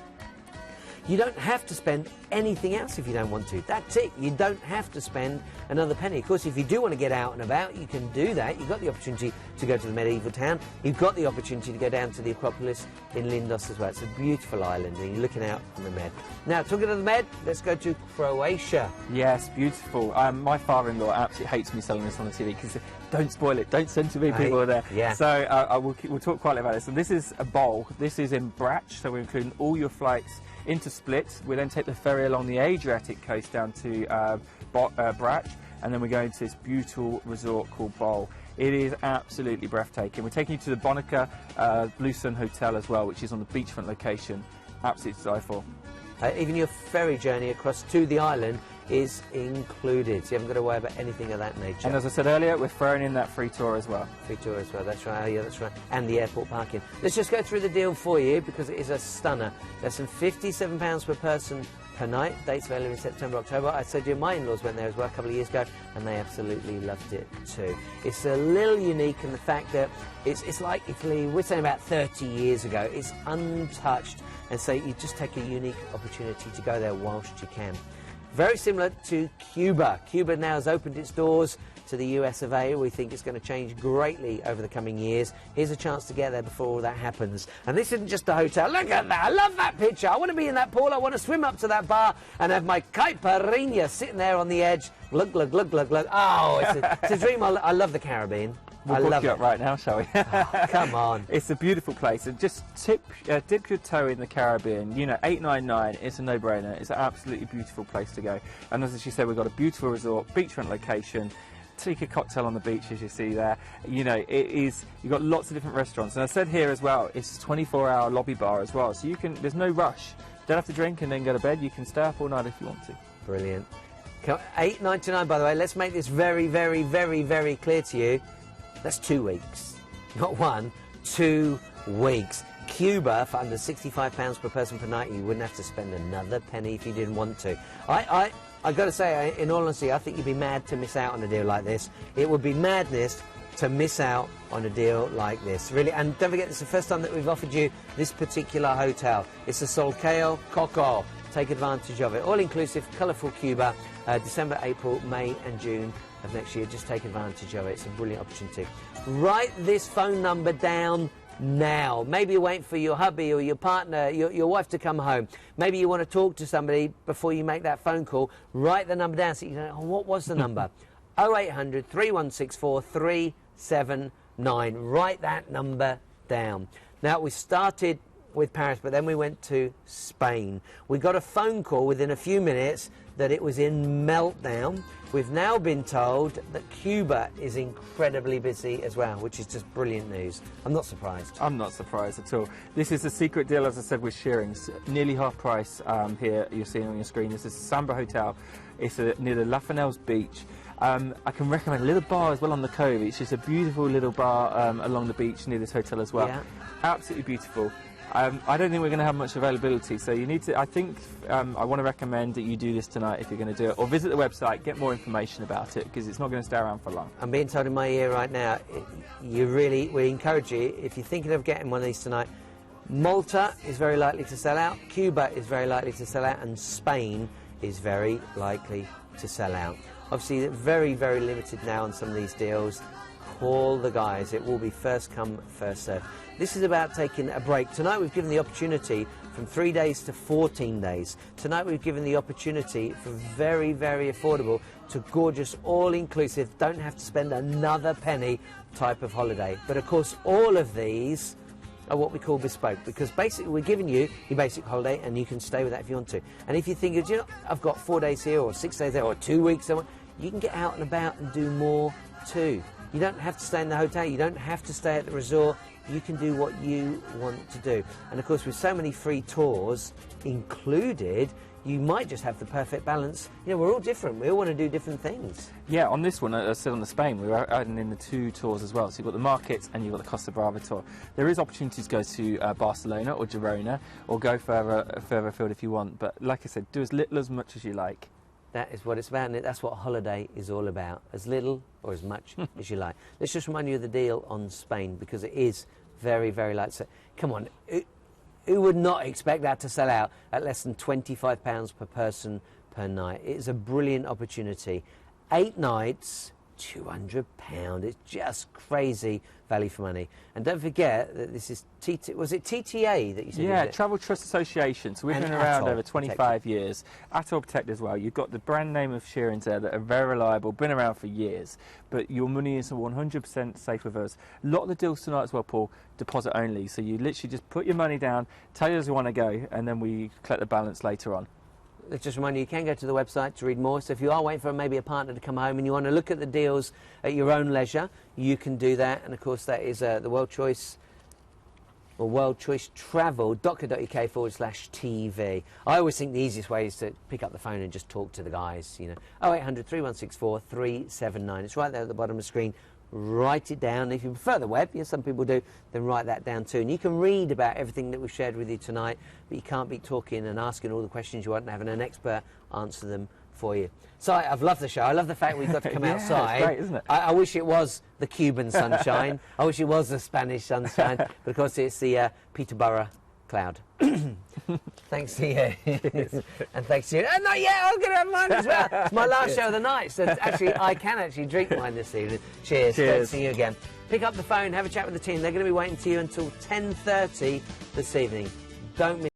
you don't have to spend anything else if you don't want to. That's it. You don't have to spend another penny. Of course, if you do want to get out and about, you can do that. You've got the opportunity to go to the medieval town. You've got the opportunity to go down to the Acropolis in Lindos as well. It's a beautiful island, and you're looking out on the Med. Now, talking of the Med, let's go to Croatia. Yes, beautiful. My father-in-law absolutely hates me selling this on the TV because don't spoil it. Don't send too many people there. Yeah. So we'll talk quite about this. And this is a bowl. This is in Brač, so we're including all your flights into Split. We then take the ferry along the Adriatic coast down to Brač, and then we're going to this beautiful resort called Bol. It is absolutely breathtaking. We're taking you to the Bonica Blue Sun Hotel as well, which is on the beachfront location. Absolutely to die for. Even your ferry journey across to the island is included, so you haven't got to worry about anything of that nature. And as I said earlier, we're throwing in that free tour as well. Free tour as well, that's right. Oh, yeah, that's right. And the airport parking. Let's just go through the deal for you because it is a stunner. Less than £57 per person per night. Dates available in September, October. I said you, my in-laws went there as well a couple of years ago, and they absolutely loved it too. It's a little unique in the fact that it's like Italy. We're saying about 30 years ago. It's untouched, and so you just take a unique opportunity to go there whilst you can. Very similar to Cuba. Cuba now has opened its doors to the US of A. We think it's going to change greatly over the coming years. Here's a chance to get there before all that happens. And this isn't just a hotel. Look at that. I love that picture. I want to be in that pool. I want to swim up to that bar and have my caipirinha sitting there on the edge. Glug, glug, glug, glug, glug. Oh, it's a dream. I love the Caribbean. We'll book you up right now, shall we? Oh, come on. It's a beautiful place. And just dip your toe in the Caribbean. You know, $899, it's a no-brainer. It's an absolutely beautiful place to go. And as she said, we've got a beautiful resort, beachfront location. Take a cocktail on the beach, as you see there. You know, you've got lots of different restaurants. And I said here as well, it's a 24-hour lobby bar as well. So there's no rush. You don't have to drink and then go to bed. You can stay up all night if you want to. Brilliant. $8.99, by the way. Let's make this very, very, very, very clear to you. That's 2 weeks. Not 1, 2 weeks. Cuba, for under £65 per person per night, you wouldn't have to spend another penny if you didn't want to. I've got to say, in all honesty, I think you'd be mad to miss out on a deal like this. It would be madness to miss out on a deal like this, really. And don't forget, it's the first time that we've offered you this particular hotel. It's the Solcao Coco. Take advantage of it. All-inclusive, colourful Cuba, December, April, May and June of next year. Just take advantage of it. It's a brilliant opportunity. Write this phone number down now. Maybe you're waiting for your hubby or your partner, your wife to come home. Maybe you want to talk to somebody before you make that phone call. Write the number down so you know, what was the number? 0800 3164 379. Write that number down. Now, we started with Paris, but then we went to Spain. We got a phone call within a few minutes that it was in meltdown. We've now been told that Cuba is incredibly busy as well, which is just brilliant news. I'm not surprised. I'm not surprised at all. This is a secret deal, as I said, with Shearings. Nearly half price here, you're seeing on your screen. This is the Samba Hotel. It's near the La Fenel's beach. I can recommend a little bar as well on the cove. It's just a beautiful little bar along the beach near this hotel as well. Yeah. Absolutely beautiful. I don't think we're going to have much availability, so you need to. I think I want to recommend that you do this tonight if you're going to do it, or visit the website, get more information about it, because it's not going to stay around for long. I'm being told in my ear right now, we encourage you, if you're thinking of getting one of these tonight, Malta is very likely to sell out, Cuba is very likely to sell out, and Spain is very likely to sell out. Obviously, very, very limited now on some of these deals. Call the guys. It will be first come, first serve. This is about taking a break. Tonight we've given the opportunity from 3 days to 14 days. Tonight we've given the opportunity for very, very affordable to gorgeous, all-inclusive, don't have to spend another penny type of holiday. But of course, all of these are what we call bespoke, because basically we're giving you your basic holiday and you can stay with that if you want to. And if you think, you know, I've got 4 days here or 6 days there or 2 weeks somewhere, you can get out and about and do more too. You don't have to stay in the hotel, you don't have to stay at the resort, you can do what you want to do. And of course, with so many free tours included, you might just have the perfect balance. You know, we're all different, we all want to do different things. Yeah, on this one, still on the Spain, we were adding in the 2 tours as well. So you've got the markets and you've got the Costa Brava tour. There is opportunity to go to Barcelona or Girona, or go further afield if you want. But like I said, do as little as much as you like. That is what it's about, and that's what a holiday is all about. As little or as much as you like. Let's just remind you of the deal on Spain, because it is very, very light. So, come on, who would not expect that to sell out at less than £25 per person per night? It is a brilliant opportunity. 8 nights, £200. It's just crazy value for money. And don't forget that this is was it TTA that you said? Yeah, Travel Trust Association. So we've been around over 25 years. Atoll Protect as well. You've got the brand name of Shearings there that are very reliable, been around for years. But your money is 100% safe with us. A lot of the deals tonight as well, Paul, deposit only. So you literally just put your money down, tell us you want to go, and then we collect the balance later on. Let's just remind you can go to the website to read more. So if you are waiting for maybe a partner to come home and you want to look at the deals at your own leisure, you can do that. And of course, that is the Worldchoice or worldchoicetravel.co.uk/TV. I always think the easiest way is to pick up the phone and just talk to the guys. You know, 0800 3164 379. It's right there at the bottom of the screen. Write it down. If you prefer the web, yes, some people do, then write that down too. And you can read about everything that we've shared with you tonight, but you can't be talking and asking all the questions you want and having an expert answer them for you. So I've loved the show. I love the fact we've got to come outside. It's great, isn't it? I wish it was the Cuban sunshine. I wish it was the Spanish sunshine, but of course it's the Peterborough cloud. Thanks to you. And thanks to you. And I'm going to have mine as well. It's my last show of the night, so actually I can actually drink mine this evening. Cheers. Great to see you again. Pick up the phone, have a chat with the team. They're going to be waiting to you until 10:30 this evening. Don't miss